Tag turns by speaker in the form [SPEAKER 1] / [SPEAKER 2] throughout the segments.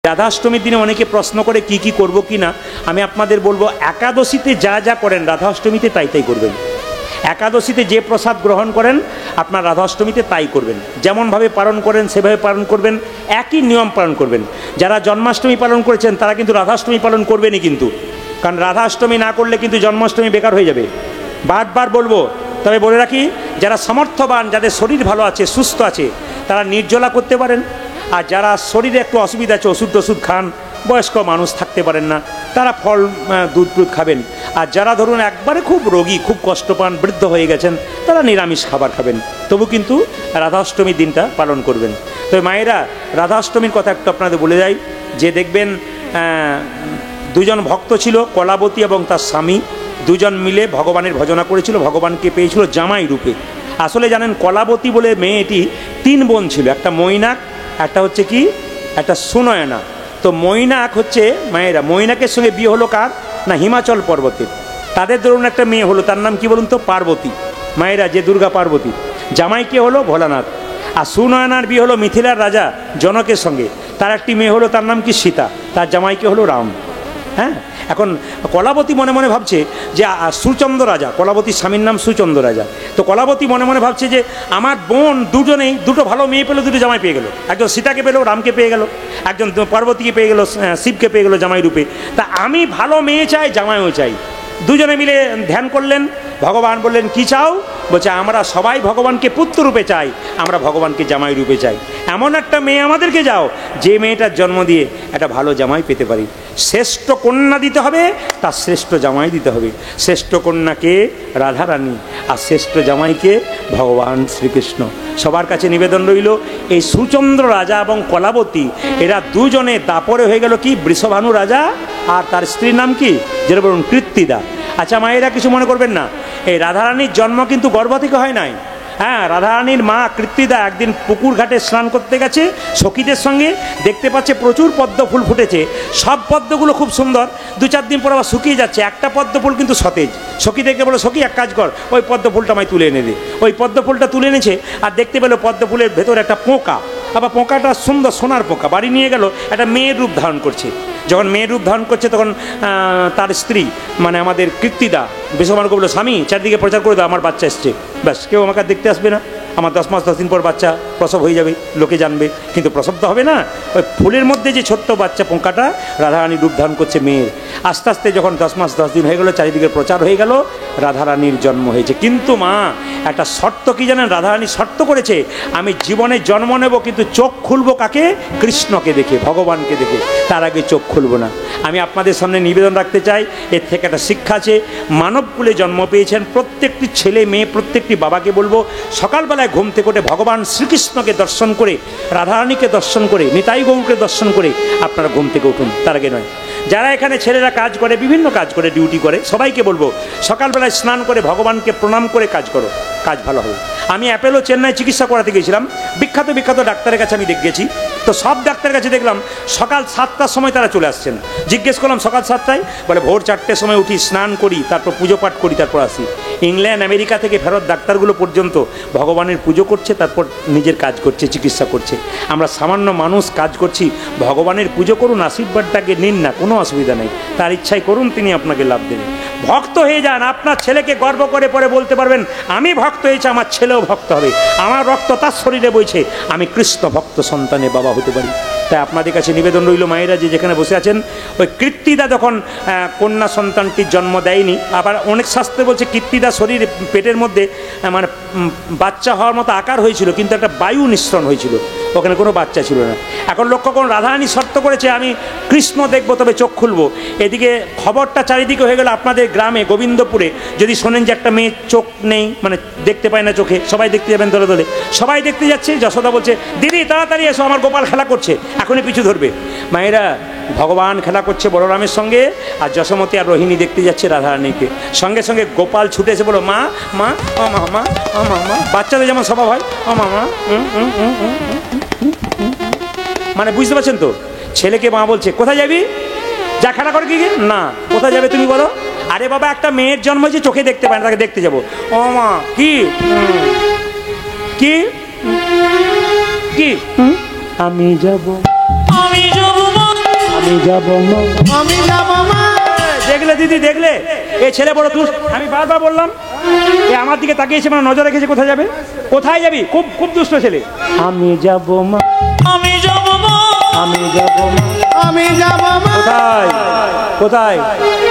[SPEAKER 1] রাধাষ্টমীর দিনে অনেকে প্রশ্ন করে কি কি করব কি না। আমি আপনাদের বলবো, একাদশীতে যা যা করেন রাধাষ্টমীতে তাই তাই করবেন। একাদশীতে যে প্রসাদ গ্রহণ করেন আপনার রাধাষ্টমীতে তাই করবেন। যেমনভাবে পালন করেন সেভাবে পালন করবেন, একই নিয়ম পালন করবেন। যারা জন্মাষ্টমী পালন করেছেন তারা কিন্তু রাধাষ্টমী পালন করবেনই কিন্তু, কারণ রাধাষ্টমী না করলে কিন্তু জন্মাষ্টমী বেকার হয়ে যাবে। বারবার বলবো, তবে বলে রাখি, যারা সামর্থ্যবান, যাদের শরীর ভালো আছে, সুস্থ আছে, তারা নির্জলা করতে পারেন। আর যারা শরীরে একটু অসুবিধা আছে, ওষুধ খান, বয়স্ক মানুষ থাকতে পারেন না, তারা ফল দুধ খাবেন। আর যারা ধরুন একবারে খুব রোগী, খুব কষ্ট পান, বৃদ্ধ হয়ে গেছেন, তারা নিরামিষ খাবার খাবেন। তবু কিন্তু রাধাষ্টমীর দিনটা পালন করবেন। তো মায়েরা, রাধাষ্টমীর কথা একটু আপনাদের বলে যাই, যে দেখবেন দুজন ভক্ত ছিল, কলাবতী এবং তার স্বামী, দুজন মিলে ভগবানের ভজনা করেছিল, ভগবানকে পেয়েছিল জামাই রূপে। আসলে জানেন, কলাবতী বলে মেয়েটি 3 বোন ছিল, একটা মৈনাক, একটা হচ্ছে কি, একটা সুনয়না। তো মৈনাক হচ্ছে মায়েরা, মৈনাকের সঙ্গে বিয়ে হলো কার না, হিমাচল পর্বতের। তাদের ধরুন একটা মেয়ে হলো, তার নাম কি বলুন তো, পার্বতী। মায়েরা, যে দুর্গা পার্বতী। জামাই কে হলো ভোলানাথ। আর সুনয়নার বিয়ে হলো মিথিলার রাজা জনকের সঙ্গে, তার একটি মেয়ে হলো, তার নাম কি সীতা, তার জামাইকে হলো রাম। হ্যাঁ, এখন কলাবতী মনে মনে ভাবছে যে সুচন্দ্র রাজা, কলাবতীর স্বামীর নাম সুচন্দ্র রাজা। তো কলাবতী মনে মনে ভাবছে যে আমার বোন দুজনেই দুটো ভালো মেয়ে পেলো, দুটো জামাই পেয়ে গেল। একজন সীতাকে পেলো, রামকে পেয়ে গেল, একজন পার্বতীকে পেয়ে গেল, শিবকে পেয়ে গেল জামাই রূপে। তা আমি ভালো মেয়ে চাই, জামাইও চাই। দুজনে মিলে ধ্যান করলেন। ভগবান বললেন, কি চাও? বলছে, আমরা সবাই ভগবানকে পুত্র রূপে চাই, আমরা ভগবানকে জামাই রূপে চাই। এমন একটা মেয়ে আমাদেরকে যাও, যে মেয়েটার জন্ম দিয়ে একটা ভালো জামাই পেতে পারি। শ্রেষ্ঠ কন্যা দিতে হবে, তার শ্রেষ্ঠ জামাই দিতে হবে। শ্রেষ্ঠ কন্যাকে রাধারানী, আর শ্রেষ্ঠ জামাইকে ভগবান শ্রীকৃষ্ণ। সবার কাছে নিবেদন রইল, এই সুচন্দ্র রাজা এবং কলাবতী, এরা দুজনে দাপরে হয়ে গেল কি, বৃষভানু রাজা আর তার স্ত্রীর নাম কি, যেটা বলুন, কৃত্তিদা। আচ্ছা মায়েরা, কিছু মনে করবেন না, এই রাধারানীর জন্ম কিন্তু গর্ভ থেকে হয় নাই। হ্যাঁ, রাধারানীর মা কৃত্তিদা একদিন পুকুর ঘাটে স্নান করতে গেছে সখীদের সঙ্গে, দেখতে পাচ্ছে প্রচুর পদ্ম ফুল ফুটেছে। সব পদ্মগুলো খুব সুন্দর, 2-4 দিন পর আবার শুকিয়ে যাচ্ছে, একটা পদ্ম ফুল কিন্তু সতেজ। সখী দেখে বলে, সখী এক কাজ কর, ওই পদ্ম ফুলটা আমায় তুলে এনে দে। ওই পদ্ম ফুলটা তুলে এনেছে, আর দেখতে পেলো পদ্ম ফুলের ভেতরে একটা পোকা। আবার পোকাটা সুন্দর সোনার পোকা, বাড়ি নিয়ে গেল, একটা মেয়ের রূপ ধারণ করছে। যখন মেয়ের রূপ ধারণ করছে, তখন তার স্ত্রী মানে আমাদের কৃত্তিদা বিশ্বমানকে বললো, স্বামী চারদিকে প্রচার করে দাও, আমার বাচ্চা এসছে, ব্যাস কেউ আমাকে দেখতে আসবে না, আমার 10 মাস 10 দিন পর বাচ্চা প্রসব হয়ে যাবে, লোকে জানবে, কিন্তু প্রসব তো হবে না। ওই ফুলের মধ্যে যে ছোট্ট বাচ্চা পোকাটা রাধারানী রূপ ধারণ করছে মেয়ের। আস্তে আস্তে যখন 10 মাস 10 দিন হয়ে গেল, চারিদিকে প্রচার হয়ে গেল, রাধারানীর জন্ম হয়েছে। কিন্তু মা, একটা শর্ত কি জানেন, রাধারানী শর্ত করেছে, আমি জীবনে জন্ম নেব, কিন্তু চোখ খুলবো কাকে, কৃষ্ণকে দেখে, ভগবানকে দেখে, তার আগে চোখ খুলবো না। আমি আপনাদের সামনে নিবেদন রাখতে চাই, এর থেকে একটা শিক্ষা আছে। মানবকুলে জন্ম পেয়েছেন প্রত্যেকটি ছেলে মেয়ে, প্রত্যেকটি বাবাকে বলবো, সকালবেলায় ঘুম থেকে উঠে ভগবান শ্রীকৃষ্ণকে দর্শন করে, রাধারানীকে দর্শন করে, নিতাই গৌরকে দর্শন করে আপনারা ঘুম থেকে উঠুন, তার আগে নয়। যারা এখানে ছেলেরা কাজ করে, বিভিন্ন কাজ করে, ডিউটি করে, সবাইকে বলবো সকালবেলায় স্নান করে ভগবানকে প্রণাম করে কাজ করো, কাজ ভালো হবে। আমি অ্যাপেলো চেন্নাই চিকিৎসা করাতে গেছিলাম, বিখ্যাত বিখ্যাত ডাক্তারের কাছে আমি গেছি। তো সব ডাক্তারের কাছে দেখলাম সকাল 7টার সময় তারা চলে আসছেন। জিজ্ঞেস করলাম সকাল 7টায়? বলে ভোর 4টের সময় উঠি, স্নান করি, তারপর পুজো পাঠ করি, তারপর আসি। ইংল্যান্ড আমেরিকা থেকে ফেরত ডাক্তারগুলো পর্যন্ত ভগবানের পুজো করছে, তারপর নিজের কাজ করছে, চিকিৎসা করছে। আমরা সামান্য মানুষ কাজ করছি, ভগবানের পুজো করুন, আশীর্বাদটাকে নিন না, কোনো অসুবিধা নেই, তার ইচ্ছাই করুন, তিনি আপনাকে লাভ দেবেন। ভক্ত হয়ে যান, আপনার ছেলেকে গর্ব করে পরে বলতে পারবেন, আমি ভক্ত হয়েছি, আমার ছেলেও ভক্ত হবে, আমার রক্ত তার শরীরে বইছে, আমি কৃষ্ণ ভক্ত সন্তানের বাবা হতে পারি। তাই আপনাদের কাছে নিবেদন রইল মায়েরা, যে যেখানে বসে আছেন, ওই কৃত্তিদা যখন কন্যা সন্তানটির জন্ম দেয়নি, আবার অনেক শাস্ত্রে বলছে কৃত্তিদা শরীর পেটের মধ্যে মানে বাচ্চা হওয়ার মতো আকার হয়েছিল, কিন্তু একটা বায়ু নিঃসরণ হয়েছিল, ওখানে কোনো বাচ্চা ছিল না। এখন লক্ষ্য করুন, রাধারানী শর্ত করেছে, আমি কৃষ্ণ দেখবো তবে চোখ খুলবো। এদিকে খবরটা চারিদিকে হয়ে গেল, আপনাদের গ্রামে গোবিন্দপুরে যদি শোনেন যে একটা মেয়ে চোখ নেই, মানে দেখতে পায় না চোখে, সবাই দেখতে যাবেন দলে দলে, সবাই দেখতে যাচ্ছে। যশোদা বলছে, দিদি তাড়াতাড়ি এসো, আমার গোপাল খেলা করছে, এখনই পিছু ধরবে। মায়েরা, ভগবান খেলা করছে বলরামের সঙ্গে, আর যশোমতী আর রোহিণী দেখতে যাচ্ছে রাধারানীকে। সঙ্গে সঙ্গে গোপাল ছুটে এসে বলো, মা মা ও মা মা ও মা মা, বাচ্চাদের যেমন স্বভাব হয়, ও মা মা। মানে বুঝতে পারছেন তো, ছেলেকে মা বলছে, কোথায় যাবি, যা খেলা করে কি না, কোথায় যাবে তুমি বলো? আরে বাবা, একটা মেয়ের জন্ম হয়েছে, চোখে দেখতে পায় না, তাকে দেখতে যাবো। ও মা, কি কি কি, আমি যাব, আমি যাব আমি যাব মা,
[SPEAKER 2] আমি যাব মা।
[SPEAKER 1] দেখলে দিদি, দেখলে এই ছেলে বড় দুষ্ট। আমি বারবার বললাম, এ আমার দিকে তাকিয়েছে, মানে নজর রেখেছে কোথায় যাবে, কোথায় যাবি, খুব খুব দুষ্ট ছেলে। আমি যাব মা,
[SPEAKER 2] আমি যাব মা,
[SPEAKER 1] আমি যাব মা,
[SPEAKER 2] আমি যাব মা।
[SPEAKER 1] কোথায় কোথায়,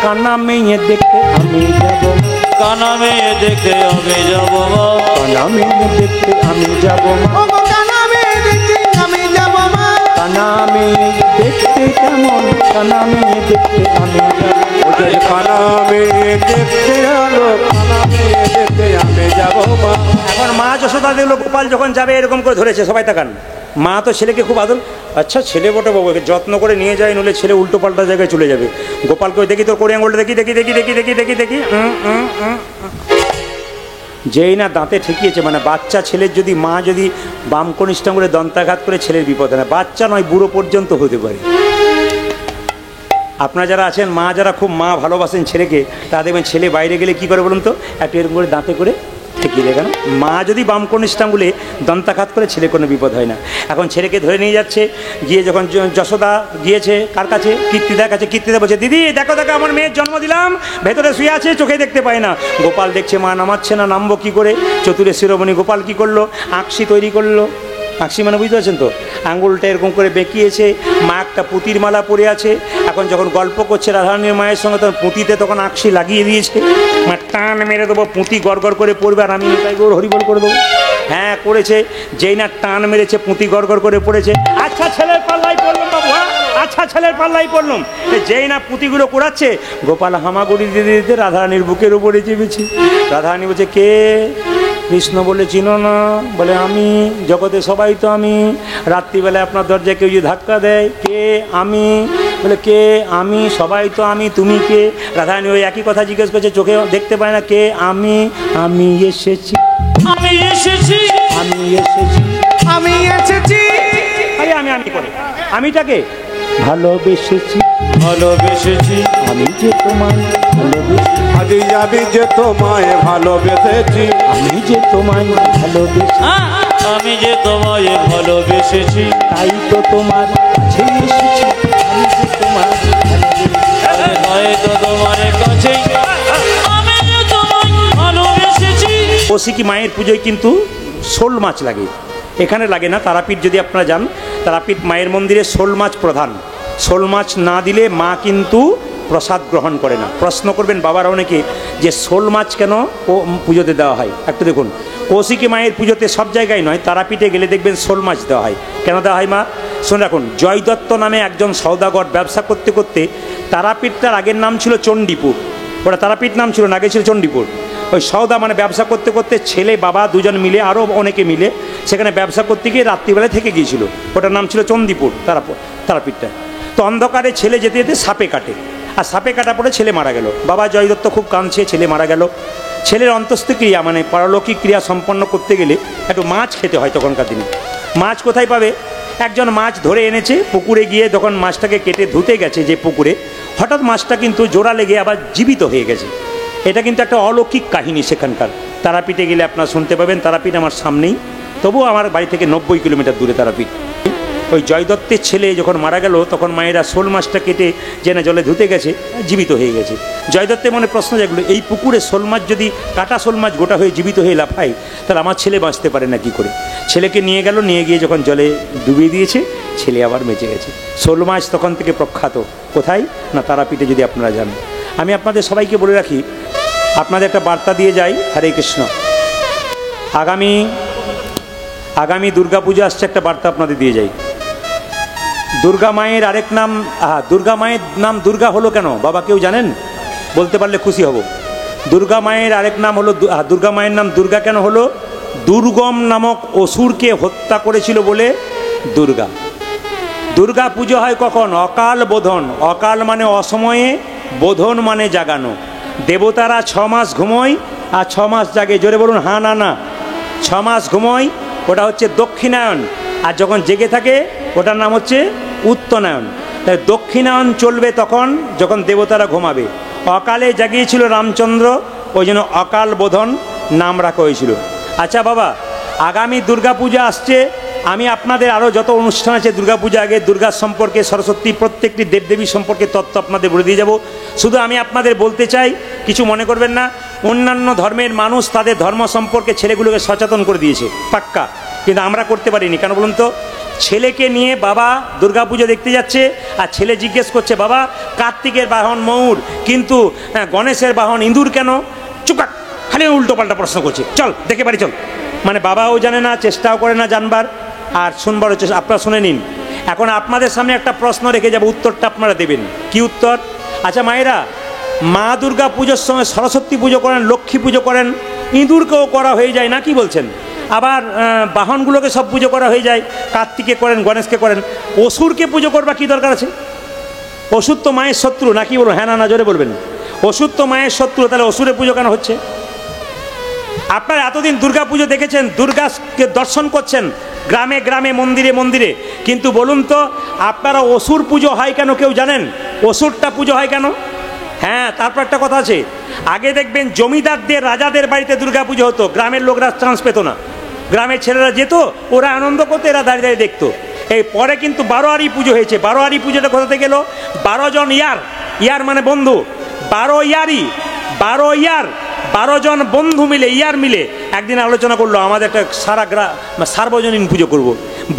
[SPEAKER 1] কান্না মেয়ে দেখতে আমি যাব,
[SPEAKER 2] কানা মেয়ে দেখতে আমি যাব মা,
[SPEAKER 1] কান্না মেয়ে দেখতে আমি যাব মা,
[SPEAKER 2] ও গো কানা মেয়ে দেখতে আমি যাব মা।
[SPEAKER 1] কান্না মেয়ে দেখতে কেমন, কান্না মেয়ে দেখতে আমি যাব,
[SPEAKER 3] কানা মেয়ে দেখতে আলো, কানা মেয়ে দেখতে আমি যাব মা।
[SPEAKER 1] এখন মা যশোদা দেখলো গোপাল যখন যাবে এরকম করে ধরেছে, সবাই তাকান। মা তো ছেলেকে খুব আদর, আচ্ছা ছেলে বটে বাবু, একে যত্ন করে নিয়ে যায়, নইলে ছেলে উল্টো পাল্টা জায়গায় চলে যাবে। গোপালকে দেখি তোর করে আঙুলটা দেখি দেখি দেখি দেখি দেখি দেখি দেখি যেই না দাঁতে ঠেকিয়েছে, মানে বাচ্চা ছেলের যদি মা যদি বাম কনিষ্ঠ আঙুলে দন্তাঘাত করে, ছেলের বিপদ হয় না, বাচ্চা নয় বুড়ো পর্যন্ত হতে পারে। আপনারা যারা আছেন মা, যারা খুব মা ভালোবাসেন ছেলেকে, তা দেখবেন ছেলে বাইরে গেলে কি করে বলুন তো, একটু এরকম করে দাঁতে করে ঠেকিয়ে দেয়। কেন? মা যদি বাম কনিষ্ঠাঙ্গুলে দন্তাঘাত করে, ছেলে কোনো বিপদ হয় না। এখন ছেলেকে ধরে নিয়ে যাচ্ছে, গিয়ে যখন যশোদা গিয়েছে কার কাছে, কীর্তিদার কাছে, কীর্তিদা বলছে দিদি দেখো দেখো আমার মেয়ের জন্ম দিলাম, ভেতরে শুয়ে আছে, চোখে দেখতে পায় না। গোপাল দেখছে মা নামাচ্ছে না, নামবো কী করে। চতুরে শিরোমণি গোপাল কী করলো, আকশি তৈরি করলো। আকশি মানে বুঝতে পারছেন তো, আঙুলটা এরকম করে বেঁকিয়েছে, মা একটা পুঁতির মালা পরে আছে। এখন যখন গল্প করছে রাধারানীর মায়ের সঙ্গে, তখন পুঁতিতে তখন আকশি লাগিয়ে দিয়েছে। মা টান মেরে দেবো, পুঁতি গড়গড় করে পড়বে, আর আমি তাই ওর হরিবল করে দেবো। হ্যাঁ করেছে, যেই না টান মেরেছে, পুঁতি গড়গড় করে পড়েছে। আচ্ছা ছেলের পাল্লাই পড়লাম বাবু, হ্যাঁ আচ্ছা ছেলের পাল্লাই পড়লাম। যেই না পুঁতিগুলো কোড়াচ্ছে, গোপাল হামাগুড়ি দিতে দিতে রাধারানীর বুকের উপরে চেপেছে। রাধারানী বলছে কে? কৃষ্ণ বলে চিনো না? বলে আমি, জগতে সবাই তো আমি। রাত্রিবেলায় আপনার দরজায় কেউ যদি ধাক্কা দেয়, কে? আমি। বলে কে? আমি, সবাই তো আমি, তুমি কে? রাধারানী ওই একই কথা জিজ্ঞেস করছে, চোখে দেখতে পায় না, কে? আমি। আমি এসেছি,
[SPEAKER 2] আমি এসেছি,
[SPEAKER 1] আমি এসেছি,
[SPEAKER 2] আমি এসেছি।
[SPEAKER 1] আরে আমি করে আমিটাকে ভালোবেসেছি,
[SPEAKER 2] ভালোবেসেছি,
[SPEAKER 1] আমি যে তোমায় ভালোবেসেছি,
[SPEAKER 3] আজ আমি যে তোমায় ভালোবেসেছি,
[SPEAKER 1] আমি যে তোমায় ভালোবেসেছি,
[SPEAKER 2] আমি যে তোমায় ভালোবেসেছি,
[SPEAKER 1] তাই তো তোমার কাছে এসেছি, আমি যে তোমার ভালোবেসেছি।
[SPEAKER 2] তাই তো তোমার কাছে আমি যে তোমায় ভালোবেসেছি।
[SPEAKER 1] কৌশিকী মায়ের পুজোয় কিন্তু শোল মাছ লাগে, এখানে লাগে না। তারাপীঠ যদি আপনারা যান, তারাপীঠ মায়ের মন্দিরে শোল মাছ প্রধান। শোল মাছ না দিলে মা কিন্তু প্রসাদ গ্রহণ করে না। প্রশ্ন করবেন বাবারা অনেকে যে শোল মাছ কেন পুজোতে দেওয়া হয়, একটু দেখুন। কৌশিকী মায়ের পুজোতে সব জায়গায় নয়, তারাপীঠে গেলে দেখবেন শোল মাছ দেওয়া হয়। কেন দেওয়া হয় মা? শুনে রাখুন, জয় দত্ত নামে একজন সওদাগর ব্যবসা করতে করতে, তারাপীঠটার আগের নাম ছিল চণ্ডীপুর, ওটা তারাপীঠ নাম ছিল না, আগে ছিল চণ্ডীপুর। ওই সওদা মানে ব্যবসা করতে করতে ছেলে বাবা দুজন মিলে, আরও অনেকে মিলে সেখানে ব্যবসা করতে গিয়ে রাত্রিবেলায় থেকে গিয়েছিল। ওটার নাম ছিল চণ্ডীপুর তারাপীঠটা। তো অন্ধকারে ছেলে যেতে যেতে সাপে কাটে, আর সাপে কাটা পড়ে ছেলে মারা গেল। বাবা জয় দত্ত খুব কাঁদছে, ছেলে মারা গেল। ছেলের অন্ত্যেষ্টিক্রিয়া মানে পারলৌকিক ক্রিয়া সম্পন্ন করতে গেলে একটু মাছ খেতে হয় তখনকার দিনে। মাছ কোথায় পাবে? একজন মাছ ধরে এনেছে, পুকুরে গিয়ে যখন মাছটাকে কেটে ধুতে গেছে যে পুকুরে, হঠাৎ মাছটা কিন্তু জোড়া লেগে আবার জীবিত হয়ে গেছে। এটা কিন্তু একটা অলৌকিক কাহিনী সেখানকার। তারাপীঠে গেলে আপনারা শুনতে পাবেন। তারাপীঠ আমার সামনেই, তবুও আমার বাড়ি থেকে 90 কিলোমিটার দূরে তারাপীঠ। ওই জয় দত্তের ছেলে যখন মারা গেল, তখন মায়েরা শোল মাছটা কেটে জেনে জলে ধুতে গেছে, জীবিত হয়ে গেছে। জয় দত্তের মনে প্রশ্ন জাগলো, এই পুকুরে শোল মাছ যদি, কাটা শোল মাছ গোটা হয়ে জীবিত হয়ে লাফায়, তাহলে আমার ছেলে বাঁচতে পারে না কি করে? ছেলেকে নিয়ে গেল, নিয়ে গিয়ে যখন জলে ডুবিয়ে দিয়েছে, ছেলে আবার বেঁচে গেছে। শোল মাছ তখন থেকে প্রখ্যাত। কোথায় না তারাপীঠে, যদি আপনারা জানেন। আমি আপনাদের সবাইকে বলে রাখি, আপনাদের একটা বার্তা দিয়ে যাই। হরে কৃষ্ণ। আগামী দুর্গাপূজা আসছে, একটা বার্তা আপনাদের দিয়ে যাই। দুর্গা মায়ের আরেক নাম, দুর্গা মায়ের নাম দুর্গা হলো কেন বাবা কেউ জানেন? বলতে পারলে খুশি হব। দুর্গা মায়ের আরেক নাম হলো, দুর্গা মায়ের নাম দুর্গা কেন হলো? দুর্গম নামক অসুরকে হত্যা করেছিল বলে দুর্গা। দুর্গা পুজো হয় কখন? অকাল বোধন। অকাল মানে অসময়ে, বোধন মানে জাগানো। দেবতারা 6 মাস ঘুমোয় আর 6 মাস জাগে। জোরে বলুন হ্যাঁ না না। 6 মাস ঘুমোয়, ওটা হচ্ছে দক্ষিণায়ন। আর যখন জেগে থাকে ওটার নাম হচ্ছে উত্তরায়ণ। তাই দক্ষিণায়ন চলবে তখন যখন দেবতারা ঘুমাবে। অকালে জাগিয়েছিল রামচন্দ্র, ওই জন্য অকাল বোধন নাম রাখা হয়েছিল। আচ্ছা বাবা, আগামী দুর্গাপূজা আসছে, আমি আপনাদের আরও যত অনুষ্ঠান আছে দুর্গাপূজা আগে দুর্গা সম্পর্কে, সরস্বতী, প্রত্যেকটি দেবদেবী সম্পর্কে তত্ত্ব আপনাদের বলে দিয়ে যাব। শুধু আমি আপনাদের বলতে চাই, কিছু মনে করবেন না, অন্যান্য ধর্মের মানুষ তাদের ধর্ম সম্পর্কে ছেলেগুলোকে সচেতন করে দিয়েছে পাক্কা, কিন্তু আমরা করতে পারিনি। কেন বলুন তো? ছেলেকে নিয়ে বাবা দুর্গাপুজো দেখতে যাচ্ছে আর ছেলে জিজ্ঞেস করছে, বাবা কার্তিকের বাহন ময়ূর, কিন্তু গণেশের বাহন ইঁদুর কেন? চুকাক, খালি উল্টো পাল্টা প্রশ্ন করছে, চল দেখে বাড়ি চল। মানে বাবাও জানে না, চেষ্টাও করে না জানবার, আর শুনবারও চেষ্টা। আপনারা শুনে নিন। এখন আপনাদের সামনে একটা প্রশ্ন রেখে যাব, উত্তরটা আপনারা দেবেন। কি উত্তর? আচ্ছা মায়েরা, মা দুর্গা পুজোর সময় সরস্বতী পুজো করেন, লক্ষ্মী পুজো করেন, ইঁদুরকেও করা হয়ে যায় না, কি বলছেন? আবার বাহনগুলোকে সব পুজো করা হয়ে যায়, কার্তিকে করেন, গণেশকে করেন, অসুরকে পুজো করবা কি দরকার আছে? অসুর তো মায়ের শত্রু, নাকি বলবো? হ্যাঁ না জোরে বলবেন। অসুর তো মায়ের শত্রু, তাহলে অসুরের পুজো কেন হচ্ছে? আপনারা এতদিন দুর্গা পুজো দেখেছেন, দুর্গাকে দর্শন করছেন গ্রামে গ্রামে, মন্দিরে মন্দিরে, কিন্তু বলুন তো আপনারা অসুর পুজো হয় কেন কেউ জানেন? অসুরটা পুজো হয় কেন? হ্যাঁ, তারপর একটা কথা আছে, আগে দেখবেন জমিদারদের, রাজাদের বাড়িতে দুর্গা পুজো হতো, গ্রামের লোকরা চান্স পেত না, গ্রামের ছেলেরা যেত, ওরা আনন্দ করতো, এরা দাঁড়িয়ে দাঁড়িয়ে দেখতো। এই পরে কিন্তু বারোয়ারি পুজো হয়েছে। বারোয়ারি পুজোটা কোথাতে গেল? 12 জন ইয়ার মানে বন্ধু, 12 ইয়ার 12 জন বন্ধু মিলে, ইয়ার মিলে একদিন আলোচনা করলো, আমাদের একটা সার্বজনীন পুজো করব।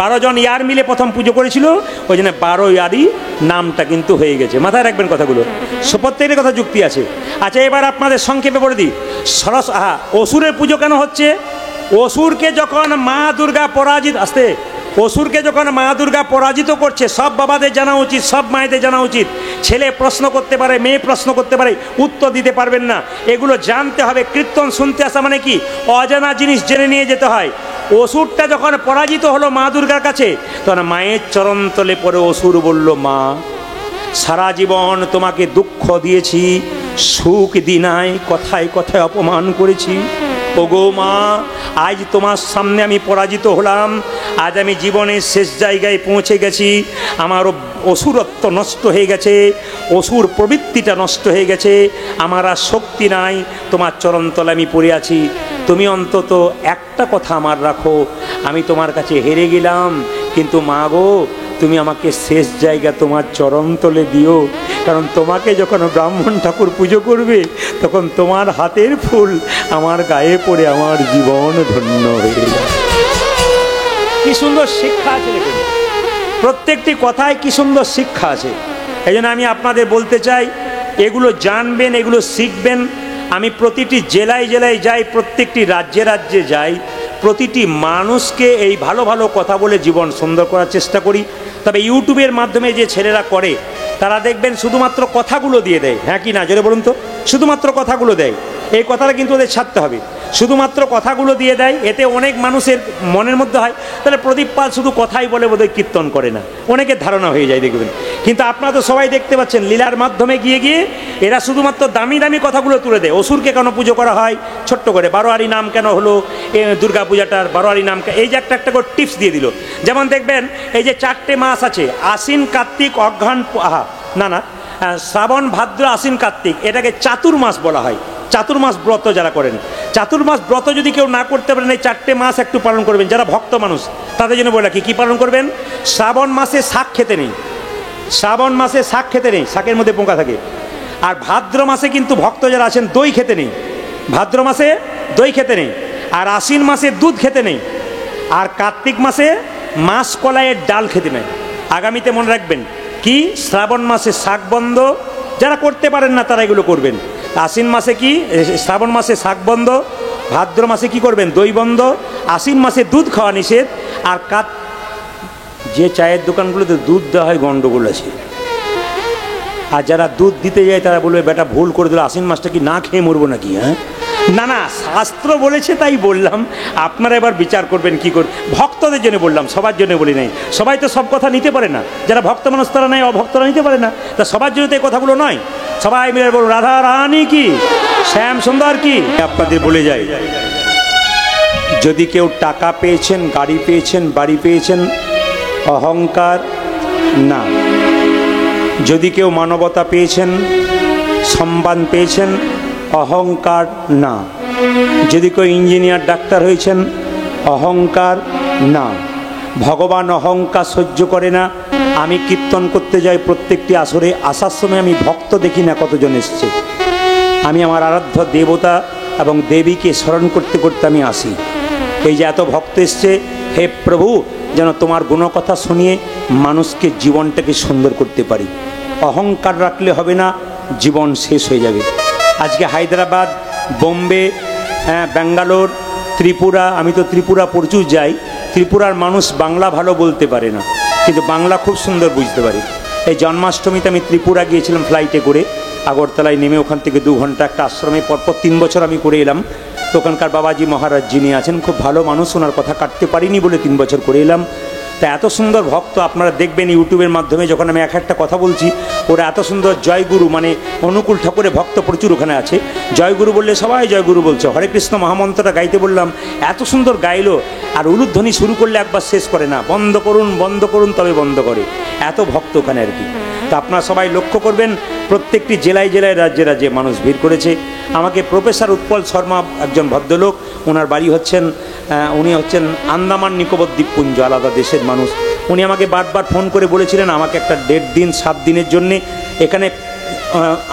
[SPEAKER 1] 12 জন ইয়ার মিলে প্রথম পুজো করেছিল, ওই জন্য 12 ইয়ারই নামটা কিন্তু হয়ে গেছে। মাথায় রাখবেন কথাগুলো, প্রত্যেকের কথা যুক্তি আছে। আচ্ছা এবার আপনাদের সংক্ষেপে বলে দিই, অসুরের পুজো কেন হচ্ছে? অসুরকে যখন মা দুর্গা অসুরকে যখন মা দুর্গা পরাজিত করছে, সব বাবাদের জানা উচিত, সব মায়েদের জানা উচিত। ছেলে প্রশ্ন করতে পারে, মেয়ে প্রশ্ন করতে পারে, উত্তর দিতে পারবেন না, এগুলো জানতে হবে। কীর্তন শুনতে আসা মানে কি? অজানা জিনিস জেনে নিয়ে যেতে হয়। অসুরটা যখন পরাজিত হলো মা দুর্গার কাছে, তখন মায়ের চরণতলে পড়ে অসুর বলল, মা সারা জীবন তোমাকে দুঃখ দিয়েছি, সুখ দি নাই, কথায় কথায় অপমান করেছি। ওগো মা, আজ তোমার সামনে আমি পরাজিত হলাম, আজ আমি জীবনের শেষ জায়গায় পৌঁছে গেছি, আমার অসুরত্ব নষ্ট হয়ে গেছে, অসুর প্রবৃত্তিটা নষ্ট হয়ে গেছে, আমার আর শক্তি নাই, তোমার চরণতলে আমি পড়ে আছি, তুমি অন্তত একটা কথা আমার রাখো, আমি তোমার কাছে হেরে গেলাম, কিন্তু মা গো তুমি আমাকে শেষ জায়গা তোমার চরণতলে দিও, কারণ তোমাকে যখন ব্রাহ্মণ ঠাকুর পুজো করবে, তখন তোমার হাতের ফুল আমার গায়ে পড়ে আমার জীবন ধন্য হয়ে যাবে। কি সুন্দর শিক্ষা আছে দেখুন, প্রত্যেকটি কথায় কি সুন্দর শিক্ষা আছে। এই জন্য আমি আপনাদের বলতে চাই, এগুলো জানবেন, এগুলো শিখবেন। আমি প্রতিটি জেলায় জেলায় যাই, প্রত্যেকটি রাজ্যে রাজ্যে যাই, প্রতিটি মানুষকে এই ভালো ভালো কথা বলে জীবন সুন্দর করার চেষ্টা করি। তবে ইউটিউবের মাধ্যমে যে ছেলেরা করে, তারা দেখবেন শুধুমাত্র কথাগুলো দিয়ে দেয়। হ্যাঁ কি না জোরে বলুন তো? শুধুমাত্র কথাগুলো দেয়, এই কথাটা কিন্তু ওদের ছাড়তে হবে। শুধুমাত্র কথাগুলো দিয়ে দেয়, এতে অনেক মানুষের মনের মধ্যে হয় তাহলে প্রদীপ পাল শুধু কথাই বলে, বোধহয় কীর্তন করে না, অনেকের ধারণা হয়ে যায় দেখবেন। কিন্তু আপনারা তো সবাই দেখতে পাচ্ছেন, লীলার মাধ্যমে গিয়ে গিয়ে এরা শুধুমাত্র দামি দামি কথাগুলো তুলে দেয়। অসুরকে কেন পুজো করা হয় ছোট্ট করে, বারোয়ারি নাম কেন হলো দুর্গা পূজাটার, বারোয়ারি নাম, এই যে একটা করে টিপস দিয়ে দিল। যেমন দেখবেন এই যে 4টে মাস আছে, আশ্বিন, কার্তিক, অঘ্রাণ, শ্রাবণ, ভাদ্র, আশ্বিন, কার্তিক, এটাকে চাতুর্মাস বলা হয়। চাতুর্মাস ব্রত যারা করেন, চাতুর্মাস ব্রত যদি কেউ না করতে পারেন, এই 4টে মাস একটু পালন করবেন। যারা ভক্ত মানুষ তাদের জন্য বলে কি পালন করবেন? শ্রাবণ মাসে শাক খেতে নেই, শ্রাবণ মাসে শাক খেতে নেই, শাকের মধ্যে পোকা থাকে। আর ভাদ্র মাসে কিন্তু ভক্ত যারা আছেন দই খেতে নেই, ভাদ্র মাসে দই খেতে নেই। আর আশ্বিন মাসে দুধ খেতে নেই। আর কার্তিক মাসে মাছ কলাইয়ের ডাল খেতে নেই। আগামীতে মনে রাখবেন কি, শ্রাবণ মাসে শাক বন্ধ, যারা করতে পারেন না তারা এগুলো করবেন। আশ্বিন মাসে কি, শ্রাবণ মাসে শাক বন্ধ, ভাদ্র মাসে কি করবেন? দই বন্ধ, আশ্বিন মাসে দুধ খাওয়া নিষেধ। আর যে চায়ের দোকানগুলোতে দুধ দেওয়া হয় গন্ডগোল আছে। আর যারা দুধ দিতে যায় তারা বলবে, বেটা ভুল করে দিল, আশ্বিন মাসটা কি না খেয়ে মরবো নাকি? হ্যাঁ না না, শাস্ত্র বলেছে তাই বললাম, আপনারা এবার বিচার করবেন কি করে। ভক্তদের জন্য বললাম, সবার জন্য বলি নাই। সবাই তো সব কথা নিতে পারে না, যারা ভক্ত মানুষ তারা নেই, অভক্তরা নিতে পারে না, তা সবার জন্য তো এই কথাগুলো নয়। সবাই মিলে বলুন, রাধা রানী কি, শ্যাম সুন্দর কি। আপনাদের বলে যাই, যদি কেউ টাকা পেয়েছেন, গাড়ি পেয়েছেন, বাড়ি পেয়েছেন, অহংকার না। যদি কেউ মানবতা পেয়েছেন, সম্মান পেয়েছেন, অহংকার না। যদি কেউ ইঞ্জিনিয়ার, ডাক্তার হয়েছেন, অহংকার না। ভগবান অহংকার সহ্য করে না। আমি কীর্তন করতে যাই প্রত্যেকটি আসরে, আসার সময় আমি ভক্ত দেখি না কতজন এসছে। আমি আমার আরাধ্য দেবতা এবং দেবীকে স্মরণ করতে করতে আমি আসি। এই যে এত ভক্ত এসছে, হে প্রভু, যেন তোমার গুণকথা শুনিয়ে মানুষকে জীবনটাকে সুন্দর করতে পারি। অহংকার রাখলে হবে না, জীবন শেষ হয়ে যাবে। আজকে হায়দ্রাবাদ, বোম্বে, ব্যাঙ্গালোর, ত্রিপুরা, আমি তো ত্রিপুরা প্রচুর যাই। ত্রিপুরার মানুষ বাংলা ভালো বলতে পারে না, কিন্তু বাংলা খুব সুন্দর বুঝতে পারে। এই জন্মাষ্টমীতে আমি ত্রিপুরা গিয়েছিলাম ফ্লাইটে করে, আগরতলায় নেমে ওখান থেকে 2 ঘন্টা একটা আশ্রমে পরপর 3 বছর আমি করে এলাম। তো ওখানকার বাবাজি মহারাজ যিনি আছেন খুব ভালো মানুষ, ওনার কথা কাটতে পারিনি বলে 3 বছর করে এলাম। তা এত সুন্দর ভক্ত আপনারা দেখবেন ইউটিউবের মাধ্যমে, যখন আমি এক একটা কথা বলছি ওরা এত সুন্দর জয়গুরু, মানে অনুকূল ঠাকুরের ভক্ত প্রচুর ওখানে আছে। জয়গুরু বললে সবাই জয়গুরু বলছে। হরে কৃষ্ণ মহামন্ত্রটা গাইতে বললাম, এত সুন্দর গাইলো। আর উলুধ্বনি শুরু করলে একবার শেষ করে না, বন্ধ করুন বন্ধ করুন তবে বন্ধ করে, এত ভক্ত ওখানে আর কি। তা আপনারা সবাই লক্ষ্য করবেন, প্রত্যেকটি জেলায় জেলায় রাজ্যে রাজ্যে মানুষ ভিড় করেছে। আমাকে প্রফেসর উৎপল শর্মা, একজন ভদ্রলোক, ওনার বাড়ি উনি হচ্ছেন আন্দামান নিকোবর দ্বীপপুঞ্জ, আলাদা দেশের মানুষ। উনি আমাকে বারবার ফোন করে বলেছিলেন আমাকে একটা 1.5 দিন 7 দিনের জন্যে এখানে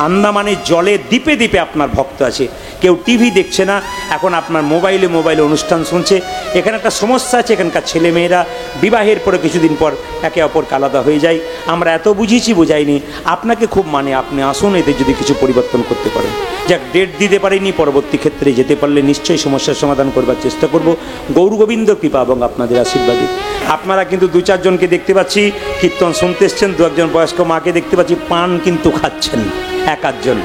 [SPEAKER 1] আন্দামানের জলে দ্বীপে দ্বীপে আপনার ভক্ত আছে, কেউ টিভি দেখছে না, এখন আপনার মোবাইলে অনুষ্ঠান শুনছে। এখানে একটা সমস্যা আছে, এখানকার ছেলেমেয়েরা বিবাহের পরে কিছুদিন পর একে অপরকে আলাদা হয়ে যায়। আমরা এত বুঝিয়েছি, বোঝাইনি, আপনাকে খুব মানে, আপনি আসুন, এদের যদি কিছু পরিবর্তন করতে পারেন। যাক, ডেট দিতে পারিনি, পরবর্তী ক্ষেত্রে যেতে পারলে নিশ্চয়ই সমস্যার সমাধান করবার চেষ্টা করব, গৌর গোবিন্দ কৃপা এবং আপনাদের আশীর্বাদে। আপনারা কিন্তু 2-4 জনকে দেখতে পাচ্ছি কীর্তন শুনতে এসছেন, 2-1 বয়স্ক মাকে দেখতে পাচ্ছি পান কিন্তু খাচ্ছেন 1-8 জন।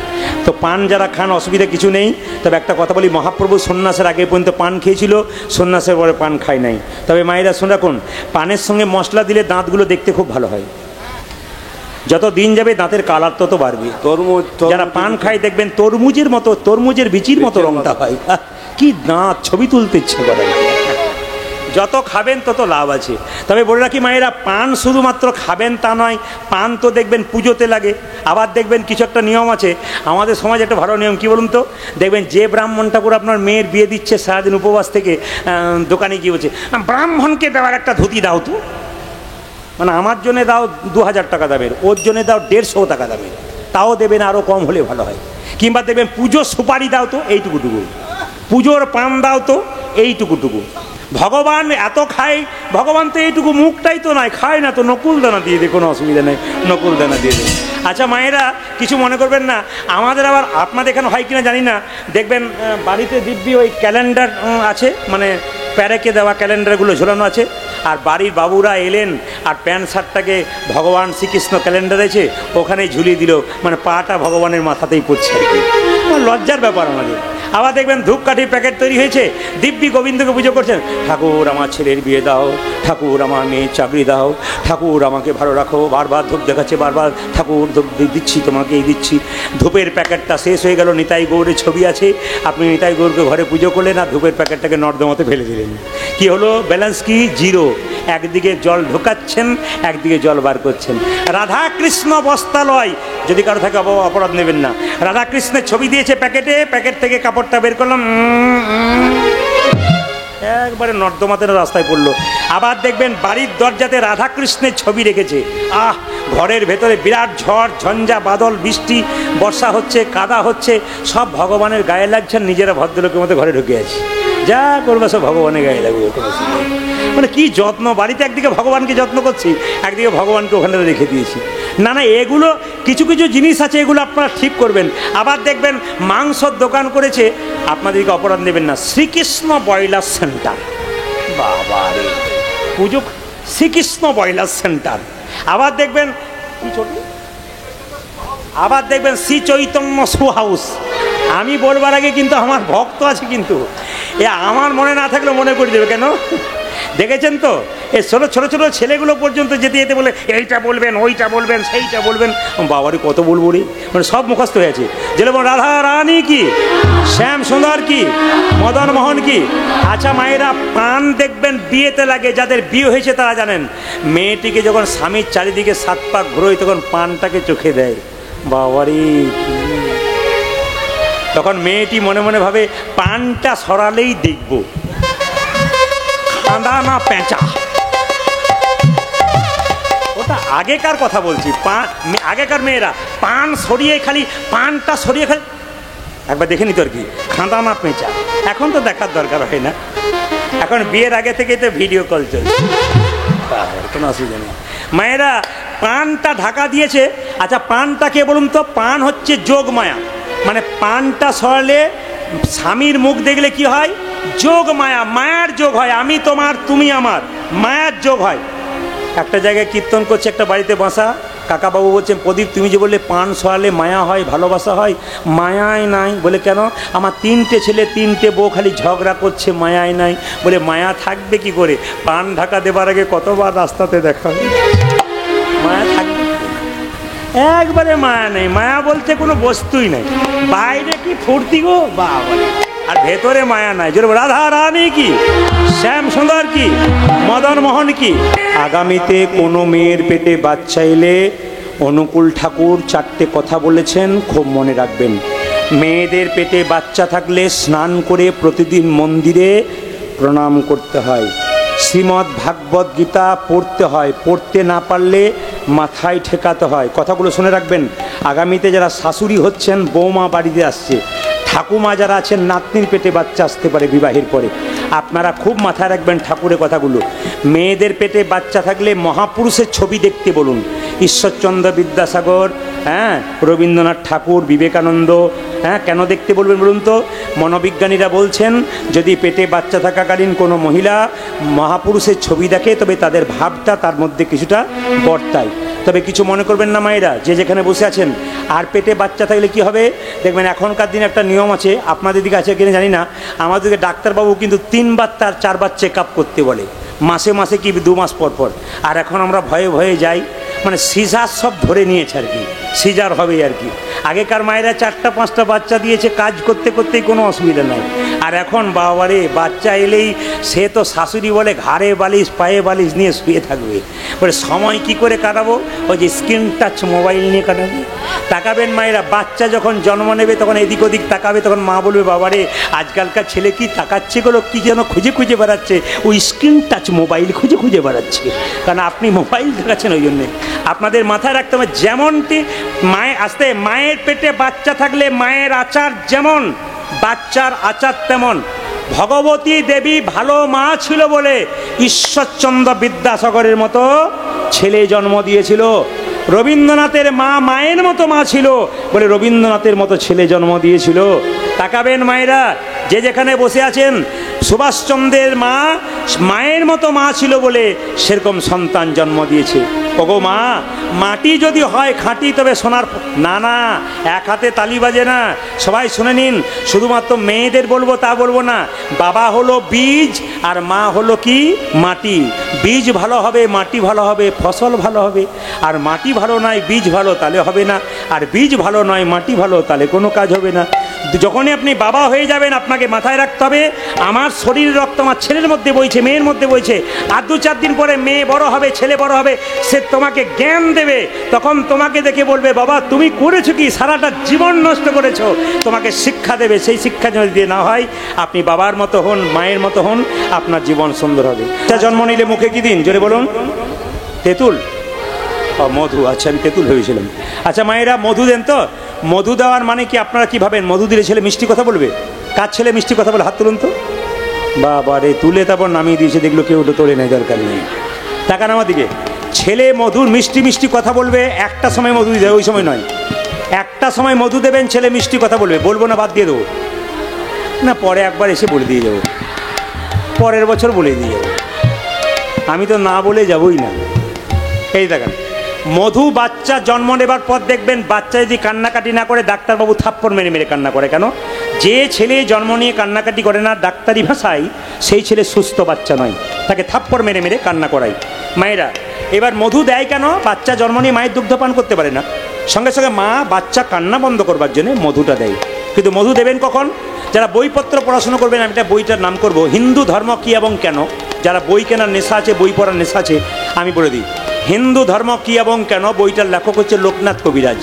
[SPEAKER 1] তো পান যারা খান অসুবিধা কিছু নেই, তবে একটা কথা বলি, মহাপ্রভু সন্ন্যাসের আগে পর্যন্ত পান খেয়েছিল, সন্ন্যাসের পরে পান খায় নাই। তবে মায়েরা শুনে রাখুন, পানের সঙ্গে মশলা দিলে দাঁতগুলো দেখতে খুব ভালো হয়। যত দিন যাবে দাঁতের কালার তত বাড়বে।
[SPEAKER 3] তরমুজ
[SPEAKER 1] যারা পান খায় দেখবেন তরমুজের মতো, তরমুজের বিচির মতো রংটা হয়। কি দাঁত, ছবি তুলতে ইচ্ছে করে। যত খাবেন তত লাভ আছে। তবে বলে রাখি মায়েরা, পান শুধুমাত্র খাবেন তা নয়, পান তো দেখবেন পুজোতে লাগে। আবার দেখবেন কিছু একটা নিয়ম আছে আমাদের সমাজে, একটা ভালো নিয়ম, কি বলুন তো, দেখবেন যে ব্রাহ্মণ ঠাকুর আপনার মেয়ের বিয়ে দিচ্ছে, সারাদিন উপবাস থেকে দোকানে গিয়ে বলছে, ব্রাহ্মণকে দেওয়ার একটা ধুতি দাও তো, মানে আমার জন্য দাও 2000 টাকা দামের, ওর জন্য দাও 150 টাকা দামের, তাও দেবেন, আরও কম হলে ভালো হয়। কিংবা দেখবেন পুজোর সুপারি দাও তো এইটুকুটুকু, পুজোর পান দাও তো এইটুকুটুকু। ভগবান এত খায়, ভগবান তো এইটুকু মুখটাই তো নয়, খায় না তো, নকুল দানা দিয়ে দেয়, কোনো অসুবিধা নেই, নকুল দানা দিয়ে দেয়। আচ্ছা মায়েরা, কিছু মনে করবেন না, আমাদের আবার, আপনাদের এখানে হয় কিনা জানি না, দেখবেন বাড়িতে দিব্যি ওই ক্যালেন্ডার আছে, মানে প্যারেকে দেওয়া ক্যালেন্ডারগুলো ঝোলানো আছে, আর বাড়ির বাবুরা এলেন আর প্যান্ট শার্টটাকে ভগবান শ্রীকৃষ্ণ ক্যালেন্ডার আছে ওখানেই ঝুলিয়ে দিল, মানে পাটা ভগবানের মাথাতেই পড়ছে আর কি। লজ্জার ব্যাপার আমাদের। আবার দেখবেন ধূপকাঠির প্যাকেট তৈরি হয়েছে, দিব্যি গোবিন্দকে পুজো করছেন, ঠাকুর আমার ছেলের বিয়ে দাও, ঠাকুর আমার মেয়ের চাকরি দাও, ঠাকুর আমাকে ভালো রাখো, বারবার ধূপ দেখাচ্ছে, বারবার ঠাকুর ধূপ দিচ্ছি তোমাকে, এই দিচ্ছি। ধূপের প্যাকেটটা শেষ হয়ে গেল, নিতাই গৌরের ছবি আছে, আপনি নিতাই গৌরকে ঘরে পুজো করলেন আর ধূপের প্যাকেটটাকে নর্দমাতে ফেলে দিলেন। কি হলো? ব্যালেন্স কি? জিরো। একদিকে জল ঢোকাচ্ছেন, একদিকে জল বার করছেন। রাধা কৃষ্ণ বস্তালয়, যদি কারো থাকে অপরাধ নেবেন না। রাধা কৃষ্ণের ছবি দিয়েছে প্যাকেটে, প্যাকেট থেকে কাপড়টা বের করলাম, একবারে নর্দমাতে রাস্তায় পড়লো। আবার দেখবেন বাড়ির দরজাতে রাধা কৃষ্ণের ছবি রেখেছে, ঘরের ভেতরে বিরাট ঝড় ঝঞ্ঝা, বাদল, বৃষ্টি, বর্ষা হচ্ছে, কাদা হচ্ছে, সব ভগবানের গায়ে লাগছেন, নিজেরা ভদ্রলোকের মধ্যে ঘরে ঢুকে আছে, যা করবে সব ভগবানের গায়ে লাগবে। মানে কি যত্ন, বাড়িতে একদিকে ভগবানকে যত্ন করছি, একদিকে ভগবানকে ওখানে রেখে দিয়েছি। না না, এগুলো কিছু কিছু জিনিস আছে, এগুলো আপনারা ঠিক করবেন। আবার দেখবেন মাংসর দোকান করেছে, আপনাদেরকে অপরাধ নেবেন না, শ্রীকৃষ্ণ ব্রয়লার সেন্টার, বাবা রে পুজো, শ্রীকৃষ্ণ ব্রয়লার সেন্টার। আবার দেখবেন শ্রী চৈতন্য শু হাউস। আমি বলবার আগে কিন্তু আমার ভক্ত আছে, কিন্তু এ আমার মনে না থাকলে মনে করে দেবে কেন? দেখেছেন তো, এই ছোটো ছোটো ছোটো ছেলেগুলো পর্যন্ত যেতে যেতে বলে এইটা বলবেন, ওইটা বলবেন, সেইটা বলবেন, বাবারে কত বলবো রে, মানে সব মুখস্থ হয়ে আছে। যেমন রাধা রানী কি, শ্যাম সুন্দর কি, মদন মোহন কি। আচ্ছা মায়েরা, পান দেখবেন বিয়েতে লাগে, যাদের বিয়ে হয়েছে তারা জানেন, মেয়েটিকে যখন স্বামীর চারিদিকে 7 পাক ঘুরোয় তখন পানটাকে চোখে দেয়, বাবারে। তখন মেয়েটি মনে মনে ভাবে পানটা সরালেই দেখব, কাঁদা না পেঁচা, আগেকার কথা বলছি, আগেকার মেয়েরা পান সরিয়ে খালি পানটা সরিয়ে খালি একবার দেখে নিত আর কি, খাঁদা না পেঁচা। এখন তো দেখার দরকার হয় না, এখন বিয়ের আগে থেকেই তো ভিডিও কল চলছে, কোনো অসুবিধা নেই। মায়েরা পানটা ঢাকা দিয়েছে। আচ্ছা পানটা কে বলুন তো? পান হচ্ছে যোগ মায়া, মানে পানটা সরালে স্বামীর মুখ দেখলে কি হয়? যোগ মায়া, মায়ার যোগ হয়, আমি তোমার তুমি আমার, মায়ার যোগ হয়। একটা জায়গায় কীর্তন করছে, একটা বাড়িতে বাসা, কাকাবাবু বলছেন প্রদীপ তুমি যে বললে পান সরালে মায়া হয়, ভালোবাসা হয়, মায়াই নাই। বলে কেন? আমার 3টে ছেলে 3টে বউ খালি ঝগড়া করছে, মায়াই নাই। বলে মায়া থাকবে কি করে? পান ঢাকা দেবার আগে কতবার রাস্তাতে দেখা হয়, মায়া থাকবে? একবারে মায়া নেই। মায়া বলতে কোনো বস্তুই নেই, বাইরে কি ফুর্তি গো বাবা, আর ভেতরে মায়া নাই। যেরকম রাধা রানী কি, শ্যাম সুন্দর কি, মদন মোহন কি। আগামীতে কোনো মেয়ের পেটে বাচ্চা এলে অনুকূল ঠাকুর 4টে কথা বলেছেন, খুব মনে রাখবেন। মেয়েদের পেটে বাচ্চা থাকলে স্নান করে প্রতিদিন মন্দিরে প্রণাম করতে হয়, শ্রীমদ্ ভাগবত গীতা পড়তে হয়, পড়তে না পারলে মাথায় ঠেকাতে হয়। কথাগুলো শুনে রাখবেন। আগামীতে যারা শাশুড়ি হচ্ছেন, বৌমা বাড়িতে আসছে, ঠাকুমা যারা আছেন, নাতনির পেটে বাচ্চা আসতে পারে বিবাহের পরে, আপনারা খুব মাথায় রাখবেন ঠাকুরের কথাগুলো। মেয়েদের পেটে বাচ্চা থাকলে মহাপুরুষের ছবি দেখতে বলুন, ঈশ্বরচন্দ্র বিদ্যাসাগর, হ্যাঁ, রবীন্দ্রনাথ ঠাকুর, বিবেকানন্দ। হ্যাঁ, কেন দেখতে বলবেন বলুন তো? মনোবিজ্ঞানীরা বলছেন যদি পেটে বাচ্চা থাকাকালীন কোনো মহিলা মহাপুরুষের ছবি দেখে তবে তাদের ভাবটা তার মধ্যে কিছুটা বর্তায়। তবে কিছু মনে করবেন না মায়েরা, যে যেখানে বসে আছেন। আর পেটে বাচ্চা থাকলে কি হবে দেখবেন, এখনকার দিনে একটা নিয়ম আছে, আপনাদের দিকে আছে কিনা জানি না, আমাদেরকে ডাক্তারবাবু কিন্তু 3বার 4বার চেক আপ করতে বলে, মাসে মাসে কি 2 মাস পর পর। আর এখন আমরা ভয়ে ভয়ে যাই, মানে সিজার সব ধরে নিয়েছে আর কি, সিজার হবে আর কি। আগেকার মায়েরা 4টা 5টা বাচ্চা দিয়েছে, কাজ করতে করতেই কোনো অসুবিধা নাই। আর এখন বাবারে বাচ্চা এলেই সে তো শাশুড়ি বলে ঘাড়ে বালিশ পায়ে বালিশ নিয়ে শুয়ে থাকবে, বলে সময় কি করে কাটাবো? ওই যে স্ক্রিন টাচ মোবাইল নিয়ে কাটাবে। তাকাবেন মায়েরা, বাচ্চা যখন জন্ম নেবে তখন এদিক ওদিক তাকাবে, তখন মা বলবে বাবারে আজকালকার ছেলে কি তাকাচ্ছে গুলো, কি যেন খুঁজে খুঁজে বেড়াচ্ছে, ওই স্ক্রিন টাচ মোবাইল খুঁজে খুঁজে বেড়াচ্ছে, কারণ আপনি মোবাইল দেখাচ্ছেন। ওই জন্যে আপনাদের মাথায় রাখতে হবে, যেমনটি মায়ের পেটে বাচ্চা থাকলে মায়ের আচার যেমন, বাচ্চার আচার তেমন। ভগবতী দেবী ভালো মা ছিল বলে ঈশ্বরচন্দ্র বিদ্যাসাগরের মতো ছেলে জন্ম দিয়েছিল। রবীন্দ্রনাথের মা মায়ের মতো মা ছিল বলে রবীন্দ্রনাথের মতো ছেলে জন্ম দিয়েছিল। তাকাবেন মায়েরা, যে যেখানে বসে আছেন, সুভাষচন্দ্রের মা মায়ের মতো মা ছিল বলে সেরকম সন্তান জন্ম দিয়েছে। ওগো মা, মাটি যদি হয় খাঁটি তবে সোনার, না না, এক হাতে তালি বাজে না। সবাই শুনে নিন, শুধুমাত্র মেয়েদের বলবো তা বলবো না। বাবা হলো বীজ আর মা হলো কি? মাটি। বীজ ভালো হবে, মাটি ভালো হবে, ফসল ভালো হবে। আর মাটি ভালো নয় বীজ ভালো, তাহলে হবে না। আর বীজ ভালো নয় মাটি ভালো, তাহলে কোনো কাজ হবে না। যখনই আপনি বাবা হয়ে যাবেন, আপনাকে মাথায় রাখতে হবে আমার শরীর রক্ত আমার ছেলের মধ্যে বইছে, মেয়ের মধ্যে বইছে। আর 2-4 দিন পরে মেয়ে বড় হবে, ছেলে বড় হবে, সে তোমাকে জ্ঞান দেবে। তখন তোমাকে দেখে বলবে বাবা তুমি করেছো কি, সারাটা জীবন নষ্ট করেছো। তোমাকে শিক্ষা দেবে, সেই শিক্ষা যদি দিয়ে না হয়, আপনি বাবার মতো হন, মায়ের মতো হন, আপনার জীবন সুন্দর হবে। জন্ম নিলে মুখে কি দিন জোরে বলুন? তেঁতুল, মধু। আচ্ছা, আমি তেঁতুল ভেবেছিলাম। আচ্ছা মায়েরা, মধু দেন তো? মধু দেওয়ার মানে কি আপনারা কি ভাবেন? মধু দিলে ছেলে মিষ্টি কথা বলবে? কার ছেলে মিষ্টি কথা বলে? হাত তুলুন তো। বাবা রে, তুলে তারপর নামিয়ে দিয়েছে, দেখলো কেউ তো তোলে নেই, দরকার নেই। তাকান আমার দিকে। ছেলে মধুর মিষ্টি মিষ্টি কথা বলবে, একটা সময় মধু দিতে, ওই সময় নয়। একটা সময় মধু দেবেন, ছেলে মিষ্টি কথা বলবে। বলবো না, বাদ দিয়ে দেবো না, পরে একবার এসে বলে দিয়ে যাবো, পরের বছর বলে দিয়ে যাবো। আমি তো না বলে যাবই না। এই দেখেন, মধু বাচ্চা জন্ম নেবার পর দেখবেন বাচ্চা যদি কান্নাকাটি না করে, ডাক্তারবাবু থাপ্পড় মেরে মেরে কান্না করে। কেন? যে ছেলে জন্ম নিয়ে কান্নাকাটি করে না, ডাক্তারি ভাষায় সেই ছেলে সুস্থ বাচ্চা নয়, তাকে থাপ্পড় মেরে মেরে কান্না করায়। মায়েরা, এবার মধু দেয় কেন? বাচ্চা জন্ম নিয়ে মায়ের দুগ্ধ পান করতে পারে না, সঙ্গে সঙ্গে মা বাচ্চা কান্না বন্ধ করবার জন্য মধুটা দেয়। কিন্তু মধু দেবেন কখন? যারা বইপত্র পড়াশোনা করবেন, আমি একটা বইটার নাম করব, হিন্দু ধর্ম কি এবং কেন। যারা বই কেনার নেশা আছে, বই পড়ার নেশা আছে, আমি বলে দিই হিন্দু ধর্ম কি এবং কেন। বইটার লেখক হচ্ছে লোকনাথ কবিরাজ।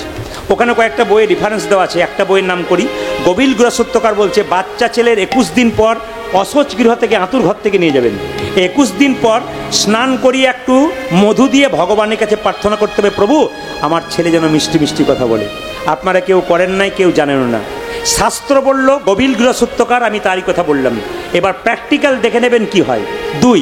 [SPEAKER 1] ওখানে কয়েকটা বইয়ের রেফারেন্স দেওয়া আছে। একটা বইয়ের নাম করি, গোবিল গুরসত্যকার বলছে বাচ্চা ছেলের 21 দিন পর অশোচ গৃহ থেকে আঁতুর ঘর থেকে নিয়ে যাবেন। 21 দিন পর স্নান করিয়ে একটু মধু দিয়ে ভগবানের কাছে প্রার্থনা করতে হবে, প্রভু আমার ছেলে যেন মিষ্টি মিষ্টি কথা বলে। আপনারা কেউ করেন নাই, কেউ জানেন না। শাস্ত্র বলল গভীর গৃহসূত্রকার, আমি তারই কথা বললাম। এবার প্র্যাকটিক্যাল দেখে নেবেন কি হয়। 2,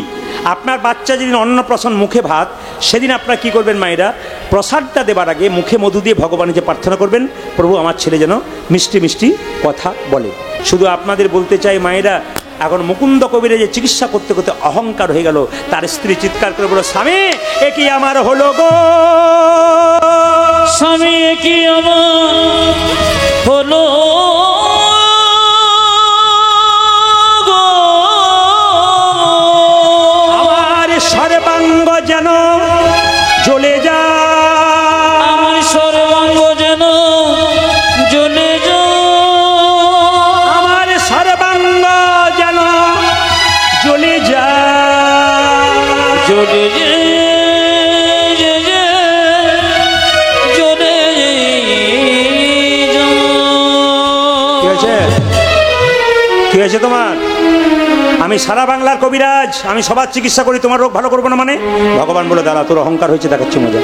[SPEAKER 1] আপনার বাচ্চা যেদিন অন্নপ্রাশন মুখে ভাত, সেদিন আপনারা কী করবেন মায়েরা, প্রসাদটা দেবার আগে মুখে মধু দিয়ে ভগবানের যে প্রার্থনা করবেন, প্রভু আমার ছেলে যেন মিষ্টি মিষ্টি কথা বলে। শুধু আপনাদের বলতে চাই মায়েরা, এখন মুকুন্দ কবিরে যে চিকিৎসা করতে করতে অহংকার হয়ে গেল, তার স্ত্রী চিৎকার করে বলো, স্বামী এ কি আমার হলো গো,
[SPEAKER 2] স্বামী এ কি আমার হলো গো,
[SPEAKER 1] আমার সর্বাঙ্গ যেন জ্বলে যায়,
[SPEAKER 2] আমার সর্বাঙ্গ যেন জ্বলে যায়,
[SPEAKER 1] আমার সর্বাঙ্গ যেন জ্বলে যায়,
[SPEAKER 2] জ্বলে যায়, জ্বলে যায়।
[SPEAKER 1] কি হয়েছে তোমার? আমি সারা বাংলার কবিরাজ, আমি সবার চিকিৎসা করি, তোমার রোগ ভালো করবো না মানে? ভগবান বলে, দাঁড়া তোর অহংকার হয়েছে, দেখাচ্ছি মজা।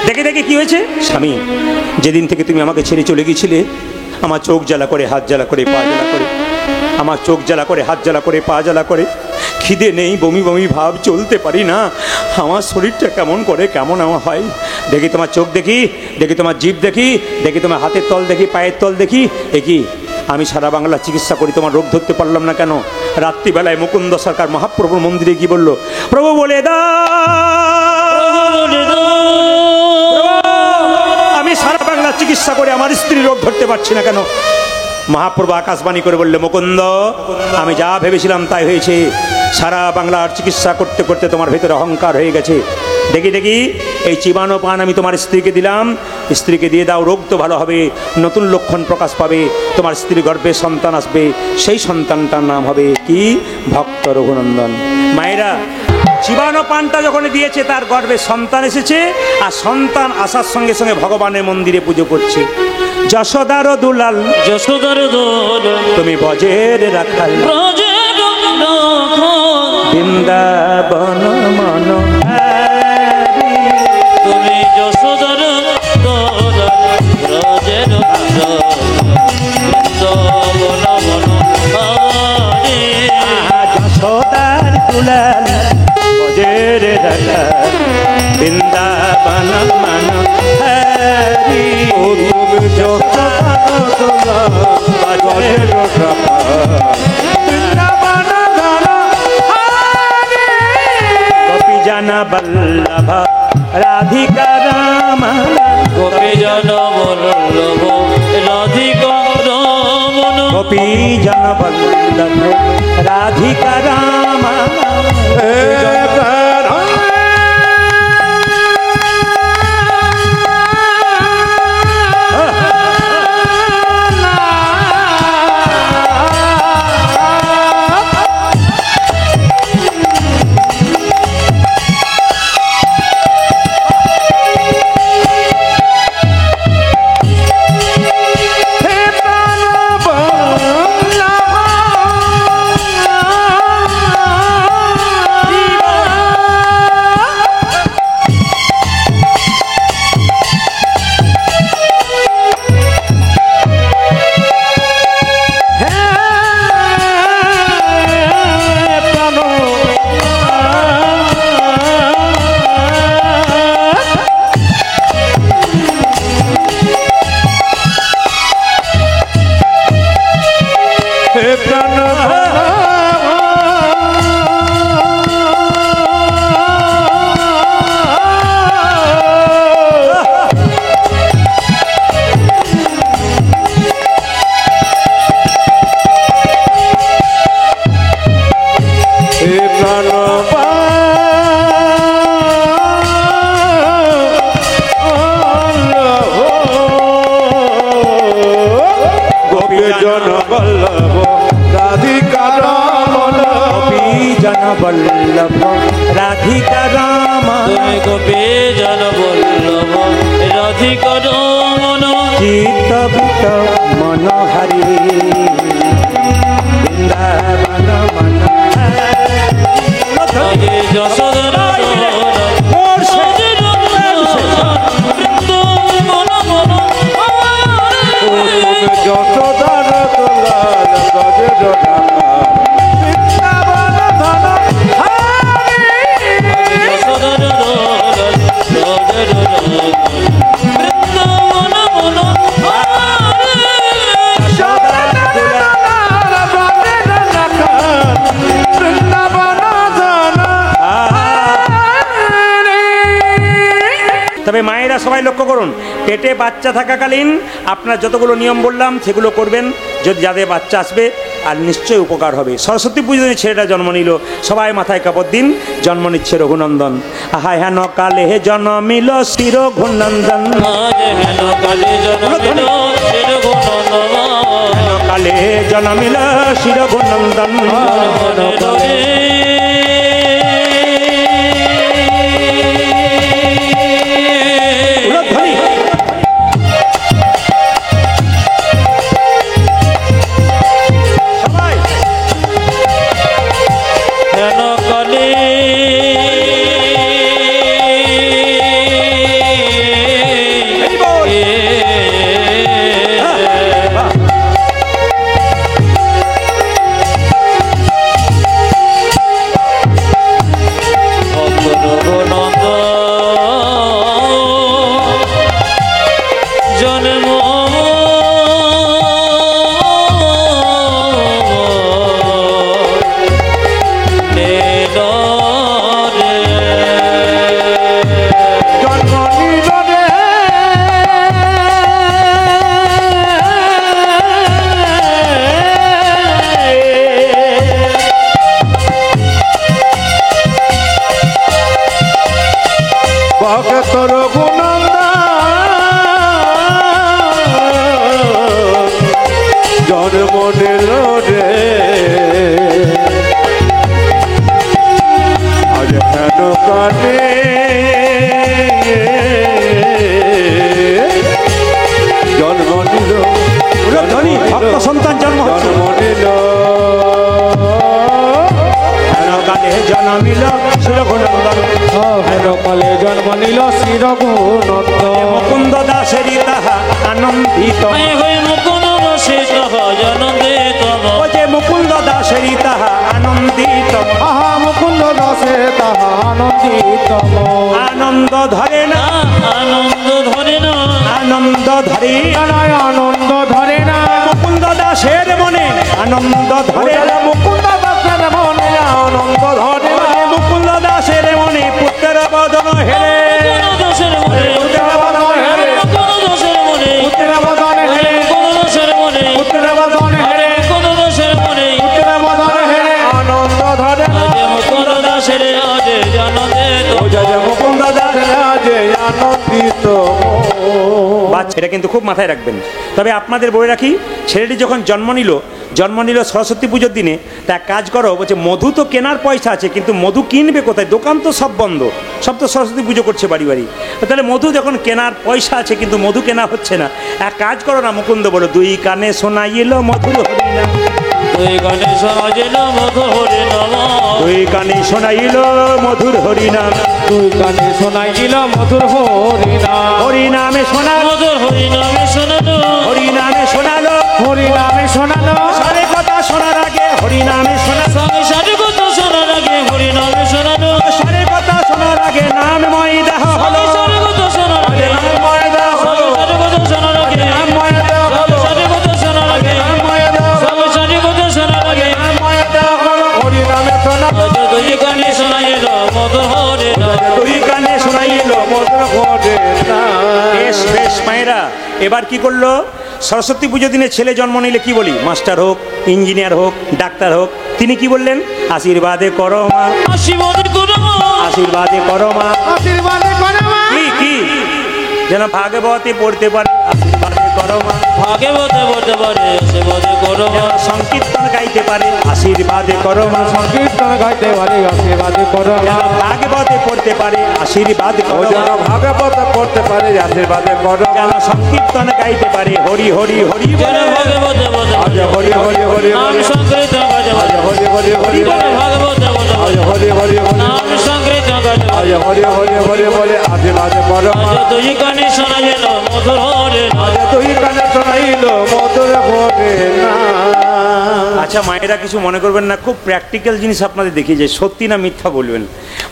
[SPEAKER 1] দেখে দেখে কি হয়েছে? স্বামী যেদিন থেকে তুমি আমাকে ছেড়ে চলে গিয়েছিলে, আমার চোখ জ্বালা করে, হাত জ্বালা করে, পা জ্বালা করে, আমার চোখ জ্বালা করে, হাত জ্বালা করে, পা জ্বালা করে, খিদে নেই, বমি বমি ভাব, চলতে পারি না, আমার শরীরটা কেমন করে কেমন আমার হয়। দেখি তোমার চোখ দেখি, দেখি তোমার জিভ দেখি, দেখি তোমার হাতের তল দেখি, পায়ের তল দেখি, এ কি আমি সারা বাংলা চিকিৎসা করি, তোমার রোগ ধরতে পারলাম না কেন? রাত্রিবেলায় মুকুন্দ সরকার মহাপ্রভুর মন্দিরে গিয়ে বলল, প্রভু বলে দা, আমি সারা বাংলা চিকিৎসা করে আমার স্ত্রী রোগ ধরতে পারছি না কেন? মহাপ্রভু আকাশবাণী করে বললে, মুকুন্দ আমি যা ভেবেছিলাম তাই হয়েছে, সারা বাংলার চিকিৎসা করতে করতে তোমার ভেতরে অহংকার হয়ে গেছে। দেখি দেখি এই চিবানো পান আমি তোমার স্ত্রীকে দিলাম, স্ত্রীকে দিয়ে দাও, রোগ তো ভালো হবে, নতুন লক্ষণ প্রকাশ পাবে, তোমার স্ত্রীর গর্ভে সন্তান আসবে, সেই সন্তানটার নাম হবে কি? ভক্ত রঘুনন্দন। মায়েরা চিবানো পানটা যখন দিয়েছে, তার গর্ভে সন্তান এসেছে, আর সন্তান আসার সঙ্গে সঙ্গে ভগবানের মন্দিরে পুজো করছে। যশোদার দুলাল,
[SPEAKER 2] যশোদার দোল
[SPEAKER 1] তুমি বজের রাখাল,
[SPEAKER 2] ব্রজের রাখাল,
[SPEAKER 1] বৃন্দাবন মন,
[SPEAKER 2] তুমি যশোদার দোল ব্রজের রাখাল, বৃন্দাবন মনোহারি।
[SPEAKER 1] যশোদার দুলাল বজের রাখাল, বৃন্দাবন মন হরি।
[SPEAKER 3] তুমি যশোদার দুলাল বজের রাখাল, বৃন্দাবন মনোহারি।
[SPEAKER 1] গোপী জন বল্লভ রাধিকা রাম,
[SPEAKER 2] গোপী জন বল্লভ রাধিকা রমণ,
[SPEAKER 1] গোপী জন বল্লভ রাধিকা রাম। বল্লভ রাধিকা রাম,
[SPEAKER 2] তুমি গোপী জন বল্লভ রাধিকা রমণ,
[SPEAKER 1] চিত্তবিত মনোহরি, বৃন্দাবন মন
[SPEAKER 2] যশোদার
[SPEAKER 1] ওর সে-
[SPEAKER 3] যশোদার দুলাল ব্রজের ঢাকা বৃন্দাবন ধন
[SPEAKER 1] তবে মায়েরা সবাই লক্ষ্য করুন, পেটে বাচ্চা থাকাকালীন আপনার যতগুলো নিয়ম বললাম সেগুলো করবেন, যদি যাদের বাচ্চা আসবে আর নিশ্চয়ই উপকার হবে। সরস্বতী পুজো দিনে ছেলেটা জন্ম নিল, সবাই মাথায় কাপড় দিন, জন্ম নিচ্ছে রঘুনন্দন। হায় হেন কালে হে জন্মিল শ্রী রঘুনন্দন, হেন কালে জন্মিল শ্রী রঘুনন্দন। সবাই এই বল। বাহ।
[SPEAKER 2] জন্ম
[SPEAKER 3] জন্ম নিল রে ভক্ত রঘুনন্দন জন্ম নিল রে আজ হেন কানে জন্ম নিল
[SPEAKER 1] ধনী ভক্ত সন্তান জন্ম হচ্ছে।
[SPEAKER 3] জন্ম নিল
[SPEAKER 1] হেন কালে জন্মিল শ্রী রঘুনন্দন,
[SPEAKER 3] হেন কালে জন্ম নিল শ্রী রঘুনন্দন
[SPEAKER 1] মুকুন্দ দাসেরি তাহা আনন্দিত।
[SPEAKER 2] মুকুন্দ বসিত জনন্দিতম
[SPEAKER 1] ও যে মুকুন্দ দাসেরি তাহা আনন্দিত,
[SPEAKER 3] আহা মুকুন্দ দাসে তাহা আনন্দিতম
[SPEAKER 1] আনন্দ ধরে না,
[SPEAKER 2] আনন্দ ধরে না
[SPEAKER 1] আনন্দ ধরে
[SPEAKER 3] জানায় আনন্দ ধরে না
[SPEAKER 1] মুকুন্দ দাসের মনে আনন্দ ধরে না।
[SPEAKER 3] মুকুন্দ দাসের মনে আনন্দ ধরে
[SPEAKER 1] ও যে মুকুন্দ দাসের মনে পুত্রের বদন হেরে,
[SPEAKER 2] কোন দোষের মনে
[SPEAKER 3] পুত্রের বদন হেরে
[SPEAKER 2] কোন দোষের মনে
[SPEAKER 3] পুত্রের বদন হেরে
[SPEAKER 2] কোন দোষের মনে
[SPEAKER 3] পুত্রের বদন হেরে
[SPEAKER 2] কোন দোষের মনে
[SPEAKER 3] পুত্রের বদন হেরে আনন্দ ধরে না
[SPEAKER 2] আজ মুকুন্দ দাসের আজ জনন্দিত
[SPEAKER 3] জয় মুকুন্দ দাসের আজ আনন্দিত
[SPEAKER 1] বাচ্চা, এটা কিন্তু খুব মাথায় রাখবেন। তবে আপনাদের বলে রাখি, ছেলেটি যখন জন্ম নিল সরস্বতী পুজোর দিনে, তা এক কাজ করো, বলছে মধু তো কেনার পয়সা আছে, কিন্তু মধু কিনবে কোথায়? দোকান তো সব বন্ধ, সব তো সরস্বতী পুজো করছে বাড়ি বাড়ি। তাহলে মধু যখন কেনার পয়সা আছে কিন্তু মধু কেনা হচ্ছে না, এক কাজ করো না, মুকুন্দ বলো, দুই কানে শোনাইল মধুর হরিনাম,
[SPEAKER 2] তুই গণেশ সাজিল মধুর হরি নম
[SPEAKER 1] দুই কানে শোনাইল মধুর হরিনাম,
[SPEAKER 3] তুই কানে শোনাই দিল মধুর হরিনাম
[SPEAKER 1] হরিনামে শোনাল,
[SPEAKER 2] মধুর হরি নামে শোনালো
[SPEAKER 1] হরিনামে শোনালো,
[SPEAKER 3] হরিনামে শোনালো
[SPEAKER 1] সারে কথা শোনার আগে হরিনামে শোনাল,
[SPEAKER 2] স্বামী সারি কথা শোনার আগে হরি নামে শোনালো
[SPEAKER 1] সারে কথা শোনার আগে নামময় দেহ হলো,
[SPEAKER 2] স্বামী সারি কথা শোনার আগে
[SPEAKER 3] নামময় দেহ হলো
[SPEAKER 2] সারি কথা শোনার আগে
[SPEAKER 3] নামময় দেহ হলো
[SPEAKER 2] সারি কথা শোনার আগে
[SPEAKER 3] নামময় দেহ হলো
[SPEAKER 2] স্বামী সারি কথা শোনার আগে
[SPEAKER 3] নামময় দেহ হলো হরিনামে শোনালো
[SPEAKER 2] দুই কানে শোনাইল মধুর হরি নাম
[SPEAKER 1] দুই কানে শোনাইল
[SPEAKER 3] মধুর হরিনাম
[SPEAKER 1] বেশ বেশ মায়েরা, এবার কি করলো? সরস্বতী পুজো দিনে ছেলে জন্ম নিলে কি বলি? মাস্টার হোক, ইঞ্জিনিয়ার হোক, ডাক্তার হোক, তিনি কি বললেন? আশীর্বাদে করো মা,
[SPEAKER 2] আশীর্বাদ করো
[SPEAKER 1] আশীর্বাদে করো মা।
[SPEAKER 3] আশীর্বাদে করো মা
[SPEAKER 1] কি কি যেন ভাগবতে পড়তে পারে, আশীর্বাদে করো মা।
[SPEAKER 2] ভাগবতে বলতে পারে আশীর্বাদে করো
[SPEAKER 1] যেন সংকীর্তন গাইতে পারে, আশীর্বাদে করো মা।
[SPEAKER 3] সংকীর্তন গাইতে পারে আশীর্বাদে করো মা
[SPEAKER 1] যেন ভাগবতে পড়তে পারে, আশীর্বাদ
[SPEAKER 3] ও
[SPEAKER 1] করো
[SPEAKER 3] যেন
[SPEAKER 1] মা।
[SPEAKER 3] ভাগবত পড়তে পারে আশীর্বাদে করো মা
[SPEAKER 1] যেন সংকীর্তন গাইতে পারে, হরি হরি হরি
[SPEAKER 2] যেন
[SPEAKER 1] বলে।
[SPEAKER 2] ভাগবতে বলতে
[SPEAKER 3] আজ
[SPEAKER 2] পারে
[SPEAKER 3] হরি হরি হরি
[SPEAKER 2] নাম
[SPEAKER 3] হরি
[SPEAKER 2] সংকীর্তন গাইতে
[SPEAKER 3] আজ
[SPEAKER 2] পারে
[SPEAKER 3] হরি হরি হরি
[SPEAKER 2] যেন
[SPEAKER 3] হরি
[SPEAKER 2] ভাগবতে বলতে পারে
[SPEAKER 3] আজ হরি হরি হরি
[SPEAKER 2] নাম সংকৃত করে
[SPEAKER 3] আজ হরি হরি হরি বলে আদি মাঝে পরমা
[SPEAKER 2] আজ দুই কানে শোনা যেন মধুর হরে
[SPEAKER 3] আজ দুই কানে শোনাইল মধুর ভরে না।
[SPEAKER 1] আচ্ছা মায়েরা কিছু মনে করবেন না, খুব প্র্যাকটিক্যাল জিনিস আপনাদের দেখিয়ে যায়, সত্যি না মিথ্যা বলবেন।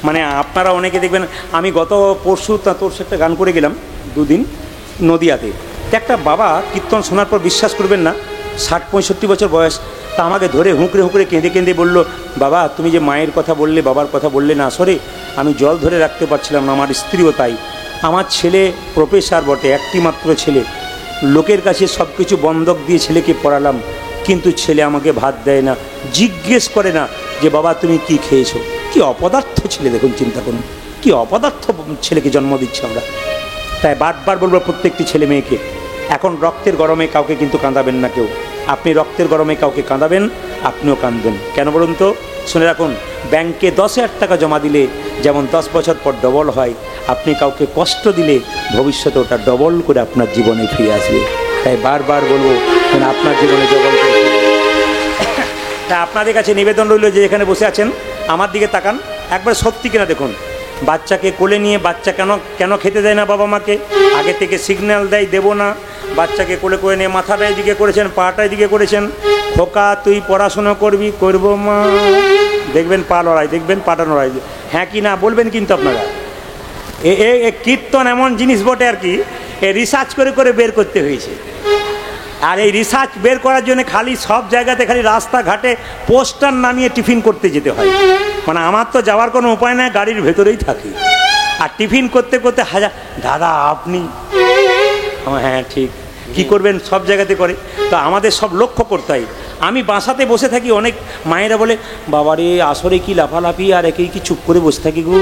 [SPEAKER 1] মানে আপনারা অনেকে দেখবেন, আমি গত পরশু তোর সাথে একটা গান করে গেলাম দুদিন নদিয়াতে, তো একটা বাবা কীর্তন শোনার পর বিশ্বাস করবেন না, 60-65 বছর বয়স, তা আমাকে ধরে হুঁকড়ে হুঁকড়ে কেঁদে কেঁদে বলল, বাবা তুমি যে মায়ের কথা বললে, বাবার কথা বললে না, আসলে আমি জল ধরে রাখতে পারছিলাম না, আমার স্ত্রীও তাই। আমার ছেলে প্রফেসর বটে, একটি মাত্র ছেলে, লোকের কাছে সব কিছু বন্ধক দিয়ে ছেলেকে পড়ালাম, কিন্তু ছেলে আমাকে ভাত দেয় না, জিজ্ঞেস করে না যে বাবা তুমি কি খেয়েছো। কি অপদার্থ ছেলে, দেখুন চিন্তা করুন, কি অপদার্থ ছেলেকে জন্ম দিচ্ছে আমরা। তাই বারবার বলবো প্রত্যেকটি ছেলে মেয়েকে, এখন রক্তের গরমে কাউকে কিন্তু কাঁদাবেন না কেউ। আপনি রক্তের গরমে কাউকে কাঁদাবেন, আপনিও কাঁদবেন। কেন বলুন তো? শুনে রাখুন, ব্যাংকে 10,000 টাকা জমা দিলে যেমন 10 বছর পর ডবল হয়, আপনি কাউকে কষ্ট দিলে ভবিষ্যতে ওটা ডবল করে আপনার জীবনে ফিরে আসবে। তাই বারবার বলবো আপনার জীবনে ডবল করে ফিরে আসবে। তা আপনাদের কাছে নিবেদন রইল যে এখানে বসে আছেন, আমার দিকে তাকান, একবার সত্যি কিনা দেখুন। বাচ্চাকে কোলে নিয়ে বাচ্চা কেন খেতে দেয় না বাবা মাকে? আগে থেকে সিগন্যাল দেয় দেবো না। বাচ্চাকে কোলে করে নিয়ে মাথাটা এদিকে করেছেন, পাটা এদিকে করেছেন, খোকা তুই পড়াশুনো করবি, করবো মা, দেখবেন পা লড়াই, দেখবেন পাটা লড়াই, হ্যাঁ কি না বলবেন কিন্তু আপনারা। এ কীর্তন এমন জিনিস বটে আর কি, এ রিসার্চ করে করে বের করতে হয়েছে। আর এই রিসার্চ বের করার জন্য খালি সব জায়গাতে খালি রাস্তাঘাটে পোস্টার নামিয়ে টিফিন করতে যেতে হয়। মানে আমার তো যাওয়ার কোনো উপায় নাই, গাড়ির ভেতরেই থাকি, আর টিফিন করতে করতে হাজার দাদা আপনি, হ্যাঁ ঠিক, কি করবেন, সব জায়গাতে করে। তো আমাদের সব লক্ষ্য করতে হয়। আমি বাসাতে বসে থাকি, অনেক মায়েরা বলে বাবারে আসলে কি লাফালাফি, আর একেই কি চুপ করে বসে থাকি গো।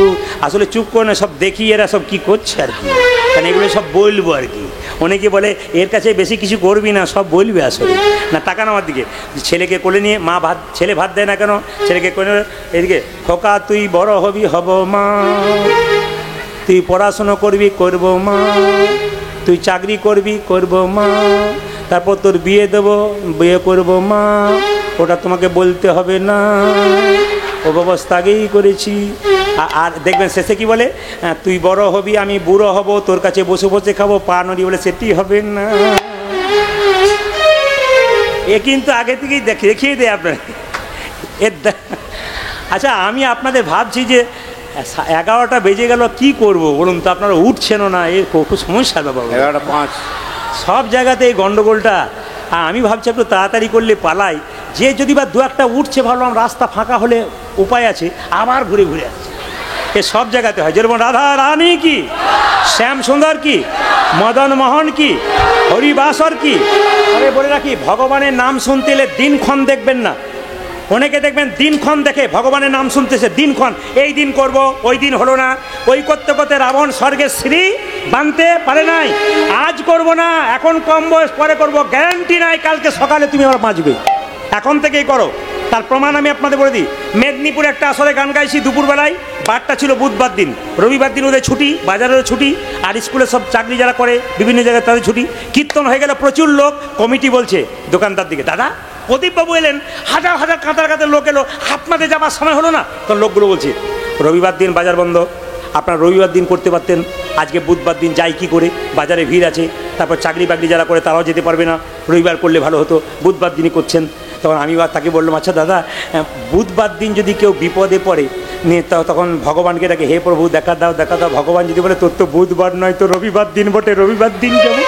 [SPEAKER 1] আসলে চুপ করে না, সব দেখি এরা সব কি করছে আর কি, কারণ এগুলো সব বলবো আর কি। অনেকে বলে এর কাছে বেশি কিছু করবি না, সব বলবি আসলে না। তাকান আমার দিকে, ছেলেকে কোলে নিয়ে মা ছেলে ভাত দেয় না কেন, ছেলেকে কোলে এদিকে, খোকা তুই বড় হবি, হব মা, তুই পড়াশুনো করবি, করবো মা, তুই চাকরি করবি, করবো মা, তারপর তোর বিয়ে দেবো, বিয়ে করবো মা, ওটা তোমাকে বলতে হবে না, ও ব্যবস্থা আগেই করেছি। আর দেখবেন শেষে কি বলে, তুই বড় হবি, আমি বুড়ো হব, তোর কাছে বসে বসে খাবো, পা নড়ি, বলে সেটি হবে না। এ কিন্তু আগে থেকেই দেখিয়ে দেয় আপনার। আচ্ছা আমি আপনাদের ভাবছি যে 11টা বেজে গেল, কি করব বলুন তো, আপনারা উঠছেনও না, এর খুব সমস্যা ব্যাপার।
[SPEAKER 3] 11:05
[SPEAKER 1] সব জায়গাতে এই গণ্ডগোলটা। আমি ভাবছি একটু তাড়াতাড়ি করলে পালাই, যে যদি বা দু একটা উঠছে ভাবলাম রাস্তা ফাঁকা হলে উপায় আছে, আবার ঘুরে ঘুরে আসছে। এ সব জায়গাতে হয়, যেরকম রাধা রানী কি, শ্যাম সুন্দর কি, মদন মোহন কি, হরিবাসর কি। তবে বলে রাখি, ভগবানের নাম শুনতে এলে দিনক্ষণ দেখবেন না। অনেকে দেখবেন দিনক্ষণ দেখে ভগবানের নাম শুনতেছে, দিনক্ষণ, এই দিন করব, ওই দিন হলো না, ওই করতে করতে রাবণ স্বর্গের শ্রী বানতে পারে নাই। আজ করব না, এখন কম বয়স, পরে করব, গ্যারান্টি নাই কালকে সকালে তুমি আবার বাঁচবে, এখন থেকেই করো। তার প্রমাণ আমি আপনাদের বলে দিই। মেদিনীপুরে একটা আসরে গান গাইছি দুপুরবেলায়, বারটা ছিল বুধবার দিন, রবিবার দিন ওদের ছুটি, বাজারেরও ছুটি, আর স্কুলে সব চাকরি যারা করে বিভিন্ন জায়গায় তাদের ছুটি। কীর্তন হয়ে গেল, প্রচুর লোক, কমিটি বলছে দোকানদার দিকে, দাদা প্রদীপবাবু এলেন, হাজার হাজার কাতার কাতার লোক এলো, আপনাদের যাবার সময় হলো না। তখন লোকগুলো বলছে রবিবার দিন বাজার বন্ধ, আপনারা রবিবার দিন করতে পারতেন, আজকে বুধবার দিন যাই কি করে, বাজারে ভিড় আছে, তারপর চাকরি বাকরি যারা করে তারাও যেতে পারবে না, রবিবার করলে ভালো হতো, বুধবার দিনই করছেন। তখন আমি তাকে বললাম, আচ্ছা দাদা বুধবার দিন যদি কেউ বিপদে পড়ে নিয়ে, তখন ভগবানকে ডাকে, হে প্রভু দেখা দাও দেখা দাও। ভগবান যদি বলে তোর তো বুধবার নয়, তো রবিবার দিন বটে, রবিবার দিন যাবো।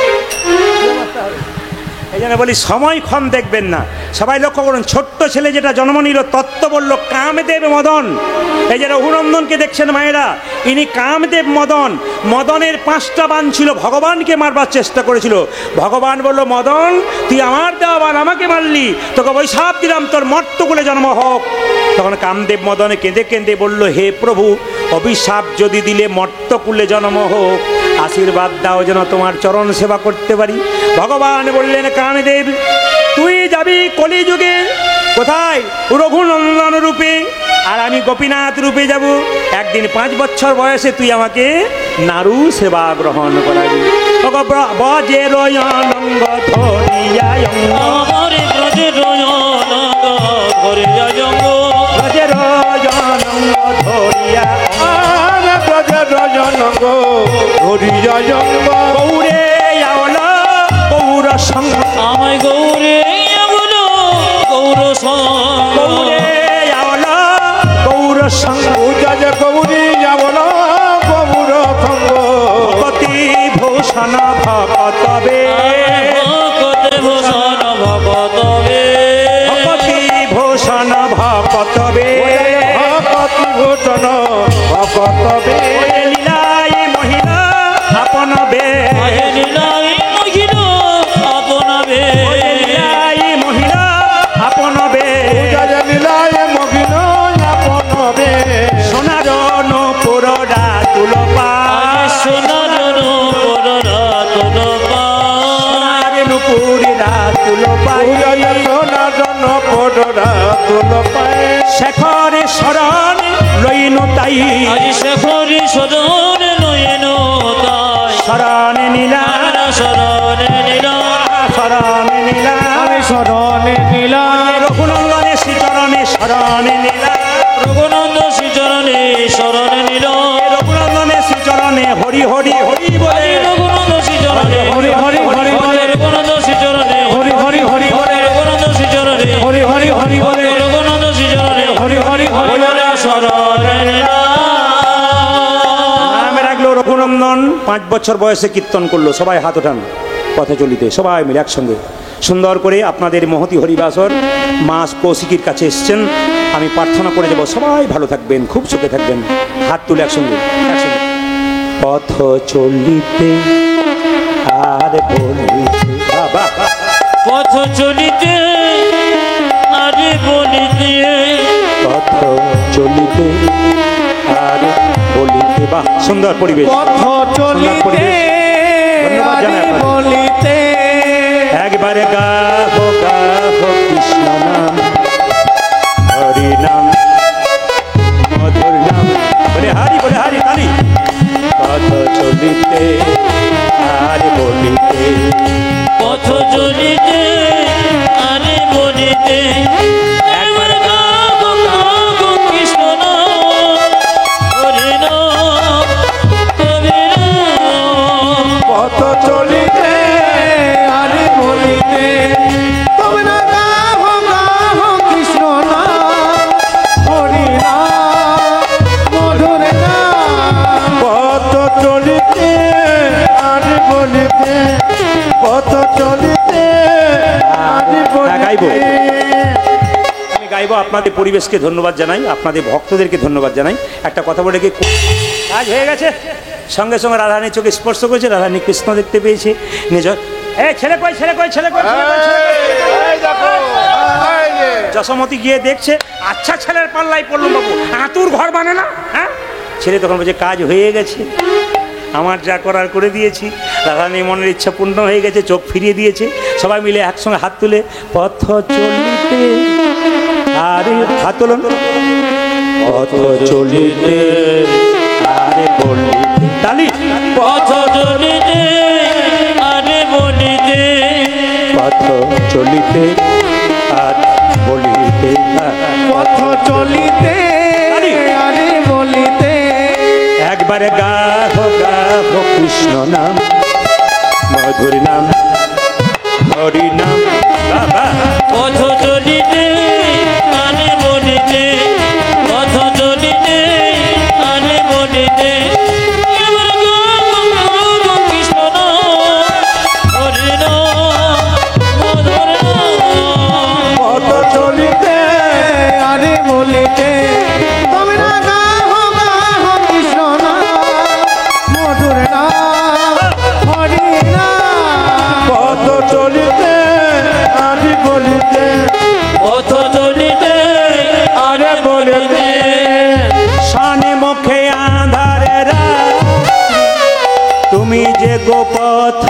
[SPEAKER 1] এই জন্য বলি সময়ক্ষণ দেখবেন না। সবাই লক্ষ্য করুন, ছোট্ট ছেলে যেটা জন্ম নিল তত্ত্ব বলল কামদেব মদন। এই যে রঘুনন্দনকে দেখছেন মায়েরা, ইনি কামদেব মদন। মদনের 5টা বাণ ছিল, ভগবানকে মারবার চেষ্টা করেছিল। ভগবান বলল, মদন তুই আমার দেওয়া বাণ আমাকে মারলি, তোকে বৈশাপ দিলাম, তোর মর্তকুলে জন্ম হোক। তখন কামদেব মদনে কেঁদে কেঁদে বলল, হে প্রভু অভিশাপ যদি দিলে মর্তকুলে জন্ম হোক, আশীর্বাদ দাও যেন তোমার চরণ সেবা করতে পারি। ভগবান বললেন, কামদেব তুই যাবি কলিযুগে, কোথায়? রঘুনন্দন রূপে, আর আমি গোপীনাথ রূপে যাব। একদিন 5 বছর বয়সে তুই আমাকে নারু সেবা গ্রহণ করাবি। বজে রয়নঙ্গ ধরিয়া
[SPEAKER 2] আমার ব্রজে রয়নঙ্গ ধরিয়া জঙ্গ
[SPEAKER 1] ব্রজের জনঙ্গ ধরিয়া
[SPEAKER 3] ব্রজের জনঙ্গ ধরিয়া জঙ্গ
[SPEAKER 1] গৌরে আওল গৌর সঙ্গ
[SPEAKER 2] আমায় গৌরে বলো গৌর সঙ্গ
[SPEAKER 1] গৌরে আওল গৌর সঙ্গ
[SPEAKER 3] পূজাজ গৌরী যাবল গৌর সঙ্গ
[SPEAKER 1] ভগতি ভূষণ ভগতবে
[SPEAKER 2] ভকতে ভূষণ ভগতবে
[SPEAKER 1] ভগতি ভূষণ ভগতবে
[SPEAKER 3] ভগতি ভূষণ ভগতবে
[SPEAKER 1] লীলাই মহিলা আপন বে
[SPEAKER 2] আহে লীলাই মহিলা আপনাবে
[SPEAKER 1] লীলাই মহিলা আপন বে
[SPEAKER 3] পূজাজ লীলায় মগ্ন আপনবে
[SPEAKER 1] সোনার নূপুর ডাতুল পায়
[SPEAKER 2] সোনার নূপুর রাতুল পায়
[SPEAKER 1] সোনার নূপুর ডাতুল পায়
[SPEAKER 3] পূজাজ সোনার পড়া তুল পায়
[SPEAKER 1] শেখর শরণ লইনু তাই
[SPEAKER 2] আজ শেখরি সদন নয়ন তাই
[SPEAKER 1] শরণ নীলা
[SPEAKER 2] আমরা শরণ নিলাম
[SPEAKER 1] শরণ নীলা
[SPEAKER 3] শরণে নীলা
[SPEAKER 1] রঘুনন্দনে শ্রীচরণে শরণ নীলা
[SPEAKER 2] রঘুনন্দ শ্রীচরণে শরণ নিল
[SPEAKER 1] রঘুনন্দনে শ্রীচরণে হরি হরি হরি বলে
[SPEAKER 2] রঘুনন্দ শ্রীচরণে
[SPEAKER 3] হরি হরি হরি বলে
[SPEAKER 2] রঘুনন্দ শ্রীচরণে
[SPEAKER 3] হরি হরি হরি বলে
[SPEAKER 2] রঘুনন্দ শ্রীচরণে
[SPEAKER 3] হরি হরি হরি বলে
[SPEAKER 2] রঘুনন্দ শ্রীচরণে
[SPEAKER 3] হরি হরি হরি বলে
[SPEAKER 2] শরণ
[SPEAKER 1] নামে রাখলো রঘুনন্দন 5 বছর বয়সে কীর্তন করলো সবাই হাত ওঠান পথে চলিতে সবাই মিলে একসঙ্গে সুন্দর করে আপনাদের মহতি হরিবাসর মা কৌশিকীর কাছে এসছেন আমি প্রার্থনা করে যাব সবাই ভালো থাকবেন খুব সুখে থাকবেন হাত তুলে একসঙ্গে একসঙ্গে পথ চলিতে আর বলিতে বাবা
[SPEAKER 2] পথ চলিতে আরে বলিতে
[SPEAKER 1] পথ চলিতে আর বলিতে বাহ সুন্দর পরিবেশ
[SPEAKER 3] পথ চলিতে
[SPEAKER 1] ধন্যবাদ জানাই আপনাদের।
[SPEAKER 3] বলিতে
[SPEAKER 1] একবারে গাহো গাহো কৃষ্ণ নাম হরি নাম মধুর নাম বলে হারি তালি পথ চলিতে আর বলিতে
[SPEAKER 2] পথ চলিতে আরে বলিতে একবার গাবো গাবো কৃষ্ণ নাম হরি নাম হরি নাম
[SPEAKER 3] পথ চলিতে আরে বলিতে তোমরা গাহো গাহো কৃষ্ণ নাম হরি নাম মধুর নাম পথ চলিতে আরে বলিতে পথ চলিতে আরে
[SPEAKER 1] গাইবো।
[SPEAKER 3] বলিতে
[SPEAKER 1] আমি গাইবো আপনাদের পরিবেশকে ধন্যবাদ জানাই আপনাদের ভক্তদেরকে ধন্যবাদ জানাই একটা কথা বলে কি কাজ হয়ে গেছে সঙ্গে সঙ্গে রাধারানীর চোখে স্পর্শ করেছে রাধারানী কৃষ্ণ দেখতে পেয়েছে নিজ ছেলে কই যশোমতি গিয়ে দেখছে আচ্ছা ছেলের পাল্লাই পড়লো বাবু আতুর ঘর মানে না হ্যাঁ ছেলে তখন বলছে কাজ হয়ে গেছে আমার যা করার করে দিয়েছি রাধারানী মনের ইচ্ছা পূর্ণ হয়ে গেছে চোখ ফিরিয়ে দিয়েছে সবাই মিলে একসঙ্গে হাত তুলে পথ চলিতে আরে হাত তুলুন পথ চলিতে আরে বলিতে তালি
[SPEAKER 2] পথ চলিতে আরে বলিতে
[SPEAKER 1] পথ চলিতে আর বলিতে
[SPEAKER 3] পথ চলিতে আরে বলিতে
[SPEAKER 1] একবারে গাহো গাহো কৃষ্ণ নাম মধুর নাম হরি নাম বাবা
[SPEAKER 2] পথ চলিতে আরে বলিতে পথ চলিতে আরে বলিতে এবার গাবো গাবো কৃষ্ণ নাম হরি নাম মধুর নাম
[SPEAKER 3] পথ চলিতে আরে বলিতে তোমরা গাহো গাহো কৃষ্ণ নাম মধুর নাম হরি নাম পথ চলিতে আরে বলিতে
[SPEAKER 2] পথ চলিতে আরে বলিতে
[SPEAKER 1] শানে মুখে আঁধারে রাত্রি, তুমি যে গোপথ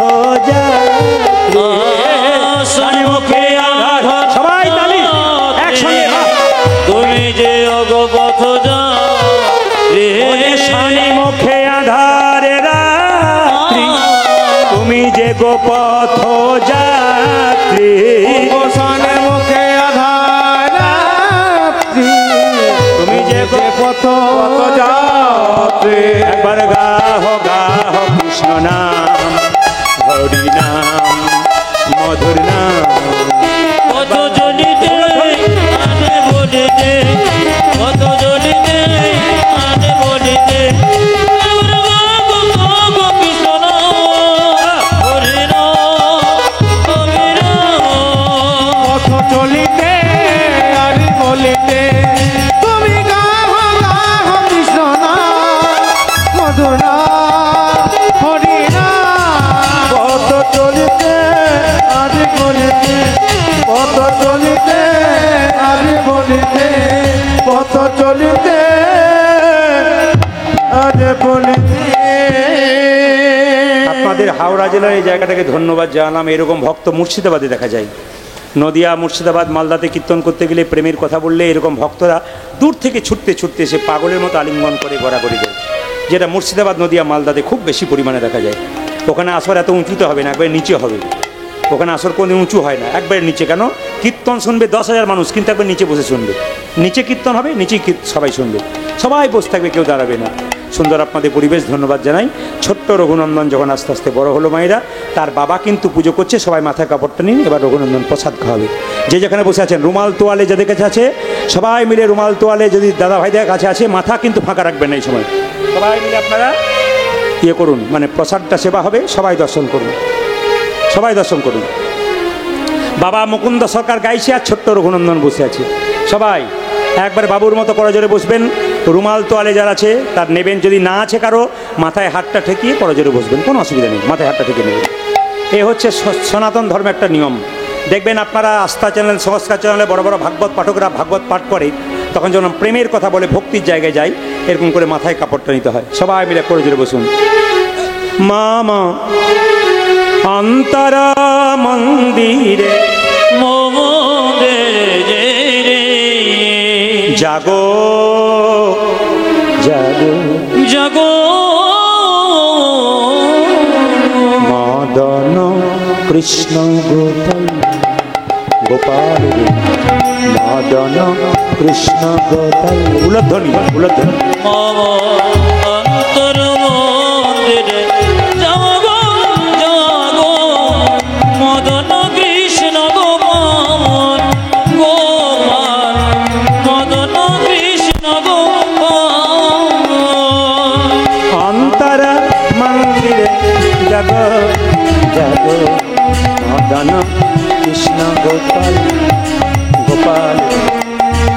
[SPEAKER 2] শানে মুখে আঘাত
[SPEAKER 1] সবাই তালি একসঙ্গে বাহ।
[SPEAKER 2] তুমি যে অগপথ
[SPEAKER 1] ওরে শানে মুখে আঁধারে রাত্রি তুমি যে গোপথ যাত্রী
[SPEAKER 3] ওসানে মুখে আধার কত যাত্রী
[SPEAKER 1] একবার গাহ কৃষ্ণ নাম, হরি নাম, মধুর নাম।
[SPEAKER 2] কত জলিতে আনে বলিতে, কত জলিতে আনে বলিতে, কৃষ্ণ হরি হরি
[SPEAKER 3] পথ চলিতে আর বলিতে তুমি গাহ গাহ কৃষ্ণ নাম, মধুর নাম, হরি নাম। পথ চলিতে আর বলিতে, পথ চলিতে আর বলিতে, পথ চলিতে আর বলিতে।
[SPEAKER 1] আপনাদের হাওড়া জেলার এই জায়গাটাকে ধন্যবাদ জানালাম। এরকম ভক্ত মুর্শিদাবাদে দেখা যায়। নদিয়া, মুর্শিদাবাদ, মালদাতে কীর্তন করতে গেলে, প্রেমের কথা বললে এরকম ভক্তরা দূর থেকে ছুটতে ছুটতে এসে পাগলের মতো আলিঙ্গন করে গড়াগড়ি দেয়, যেটা মুর্শিদাবাদ, নদিয়া, মালদাতে খুব বেশি পরিমাণে দেখা যায়। ওখানে আসর এত উঁচুতে হবে না, একবারে নিচে হবে। ওখানে আসর কোনো উঁচু হয় না, একবারে নিচে। কেন? কীর্তন শুনবে 10,000 মানুষ, কিন্তু একবার নিচে বসে শুনবে। নিচে কীর্তন হবে, নিচেই সবাই শুনবে, সবাই বসে থাকবে, কেউ দাঁড়াবে না। সুন্দর আপনাদের পরিবেশ, ধন্যবাদ জানাই। ছোট্ট রঘুনন্দন যখন আস্তে আস্তে বড় হলো মায়েরা, তার বাবা কিন্তু পুজো করছে। সবাই মাথায় কাপড়টা নিন, এবার রঘুনন্দন প্রসাদ খাওয়াবে। যে যেখানে বসে আছেন, রুমাল তোয়ালে যাদের কাছে আছে সবাই মিলে রুমাল তোয়ালে, যদি দাদা ভাইদের কাছে আছে, মাথা কিন্তু ফাঁকা রাখবেন না এই সময়। সবাই মিলে আপনারা ইয়ে করুন, মানে প্রসাদটা সেবা হবে, সবাই দর্শন করুন, সবাই দর্শন করুন। বাবা মুকুন্দ সরকার গাইছে আর ছোট্ট রঘুনন্দন বসে আছে। সবাই একবার বাবুর মতো করজোরে বসবেন। রুমাল তোয়ালে যার আছে তার নেবেন, যদি না আছে কারো মাথায় হাতটা ঠেকিয়ে করজোরে বসবেন, কোনো অসুবিধা নেই, মাথায় হাতটা ঠেকিয়ে নেবেন। এ হচ্ছে সনাতন ধর্মের একটা নিয়ম। দেখবেন আপনারা আস্থা চ্যানেল, সংস্কার চ্যানেলে বড় বড় ভাগবত পাঠকরা ভাগবত পাঠ করে, তখন যখন প্রেমের কথা বলে, ভক্তির জায়গায় যায়, এরকম করে মাথায় কাপড়টা নিতে হয়। সবাই মিলে করজোরে বসুন। মামা অন্তরা মন্দিরে
[SPEAKER 2] মোরে রে
[SPEAKER 1] জাগো জাগো
[SPEAKER 2] জগো
[SPEAKER 1] মদন কৃষ্ণ গোপাল গোপাল রে, মদন কৃষ্ণ গোপাল। উলধ্বনি, উলধ্বনি।
[SPEAKER 2] মম অন্তর মন্দিরে জগো জগো মদন কৃষ্ণ গোপাল গোপাল, মদন কৃষ্ণ গোপাল।
[SPEAKER 1] অন্তরা মন্দিরে জাগো জাগো মদন কৃষ্ণ গোপাল গোপাল,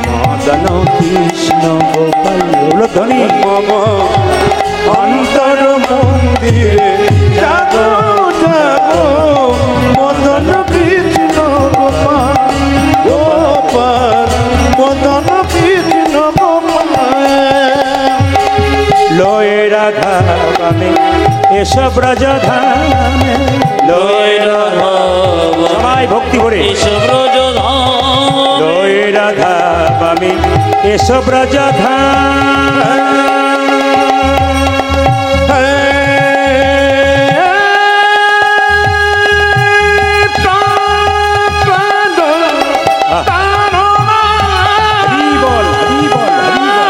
[SPEAKER 1] মদন কৃষ্ণ গোপাল। উলধ্বনি।
[SPEAKER 3] মম অন্তর মন্দিরে জাগো জাগো মদন কৃষ্ণ গোপাল গোপাল, মদন কৃষ্ণ গোপাল।
[SPEAKER 1] লয়ে রাধা বামে এসব রাজধামে,
[SPEAKER 2] লয়ে রাধা
[SPEAKER 1] সবাই ভক্তি করে।
[SPEAKER 2] এসব ব্রজধাম,
[SPEAKER 1] লয়ে রাধা বামে এসব রাজধাম। হরি বল, হরি বল, হরি বল।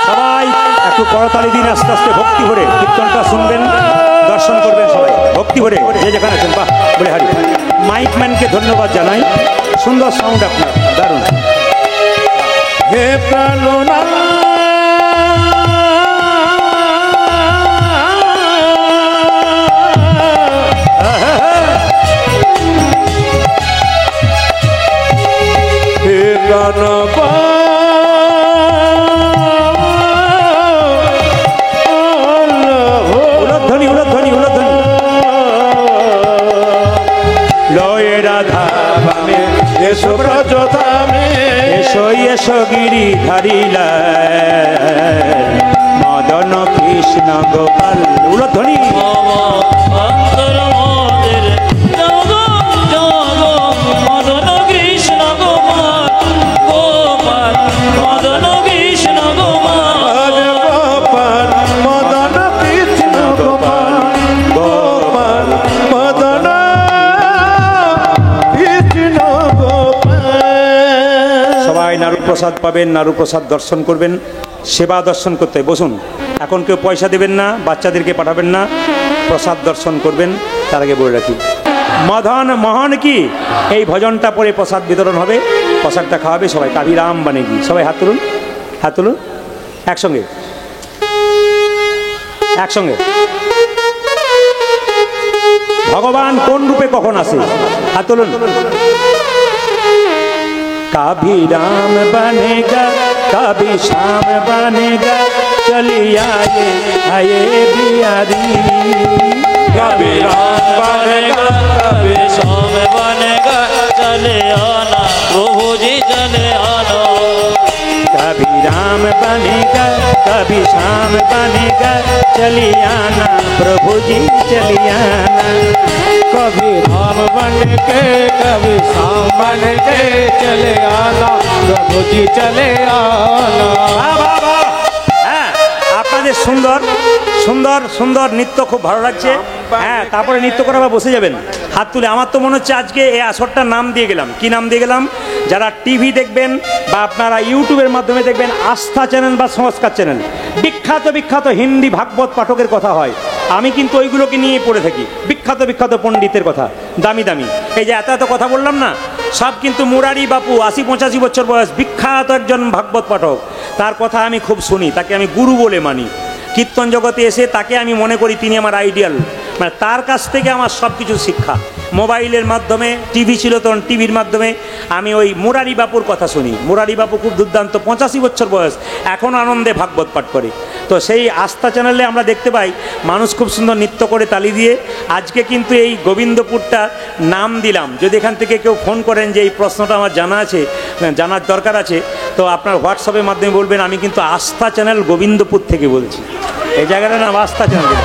[SPEAKER 1] সবাই একটু করতালি দিন, আস্তে আস্তে ভক্তি ভরে কীর্তনটা শুনবেন, দর্শন করবেন সবাই ভক্তি ভরে, যে যেখানে আছেন। বাহ, বলে হারি। মাইকম্যানকে ধন্যবাদ জানাই, সুন্দর সাউন্ড আপনার, দারুণ।
[SPEAKER 3] হে প্রাণনা হে প্রাণবা
[SPEAKER 1] উলধ্বনি, উলধ্বনি, উলধ্বনি। লয়ে রাধা বামে
[SPEAKER 3] এসো ব্রজধামে,
[SPEAKER 1] এসো এসো গিরিধারিলা, মদন কৃষ্ণ গোপাল। উলধ্বনি।
[SPEAKER 2] মম অন্তর মন্দিরে জগো জগো মদন কৃষ্ণ গোপাল গোপাল,
[SPEAKER 1] নাড়ু প্রসাদ পাবেন, নাড়ু প্রসাদ দর্শন করবেন, সেবা দর্শন করতে হয়। বসুন, এখন কেউ পয়সা দেবেন না, বাচ্চাদেরকে পাঠাবেন না, প্রসাদ দর্শন করবেন। তার আগে বলে রাখি, মধন মোহন কি এই ভজনটা পরে প্রসাদ বিতরণ হবে, প্রসাদটা খাওয়াবে সবাই। কাভিরাম বানেগি, সবাই হাত তুলুন, হাত তুলুন একসঙ্গে, একসঙ্গে। ভগবান কোন রূপে কখন আসে, হাত তুলুন। कभी राम बनेगा कभी श्याम बनेगा, चली आए आए बिहारी।
[SPEAKER 2] कभी राम बनेगा कभी श्याम बनेगा, चले आना प्रभु जी चले आना।
[SPEAKER 1] कभी राम बनेगा कभी श्याम बनेगा, चली आना प्रभु जी चली आना।
[SPEAKER 3] कभी राम बन के कभी श्याम बन के चले आना प्रभु जी चले आना।
[SPEAKER 1] বাহ, বাহ, বাহ। হ্যাঁ, আপনাদের সুন্দর সুন্দর সুন্দর নৃত্য খুব ভালো লাগছে। হ্যাঁ, তারপরে নৃত্য করে আবার বসে যাবেন হাত তুলে। আমার তো মনে হচ্ছে আজকে এই আসরটার নাম দিয়ে গেলাম। কি নাম দিয়ে গেলাম? যারা টিভি দেখবেন বা আপনারা ইউটিউবের মাধ্যমে দেখবেন, আস্থা চ্যানেল বা সংস্কার চ্যানেল, বিখ্যাত বিখ্যাত হিন্দি ভাগবত পাঠকের কথা হয়, আমি কিন্তু ওইগুলোকে নিয়ে পড়ে থাকি। বিখ্যাত বিখ্যাত পণ্ডিতের কথা, দামি দামি, এই যে এত এত কথা বললাম না, সব কিন্তু মুরারি বাপু 80-85 বছর বয়স, বিখ্যাত একজন ভাগবত পাঠক। তার কথা আমি খুব শুনি, তাকে আমি গুরু বলে মানি। কীর্তন জগতে এসে তাকে আমি মনে করি তিনি আমার আইডিয়াল। মানে তার কাছ থেকে আমার সব কিছু শিক্ষা। মোবাইলের মাধ্যমে, টিভি ছিল তখন, টিভির মাধ্যমে আমি ওই মুরারি বাপুর কথা শুনি। মুরারি বাপু খুব দুর্দান্ত, 85 বছর বয়স, এখন আনন্দে ভাগবত পাঠ করে। তো সেই আস্থা চ্যানেলে আমরা দেখতে পাই মানুষ খুব সুন্দর নৃত্য করে তালি দিয়ে। আজকে কিন্তু এই গোবিন্দপুরটা নাম দিলাম। যদি এখান থেকে কেউ ফোন করেন যে এই প্রশ্নটা আমার জানা আছে, জানার দরকার আছে, তো আপনার হোয়াটসঅ্যাপের মাধ্যমে বলবেন আমি কিন্তু আস্থা চ্যানেল গোবিন্দপুর থেকে বলছি। এই জায়গাটার নাম আস্থা চ্যানেল।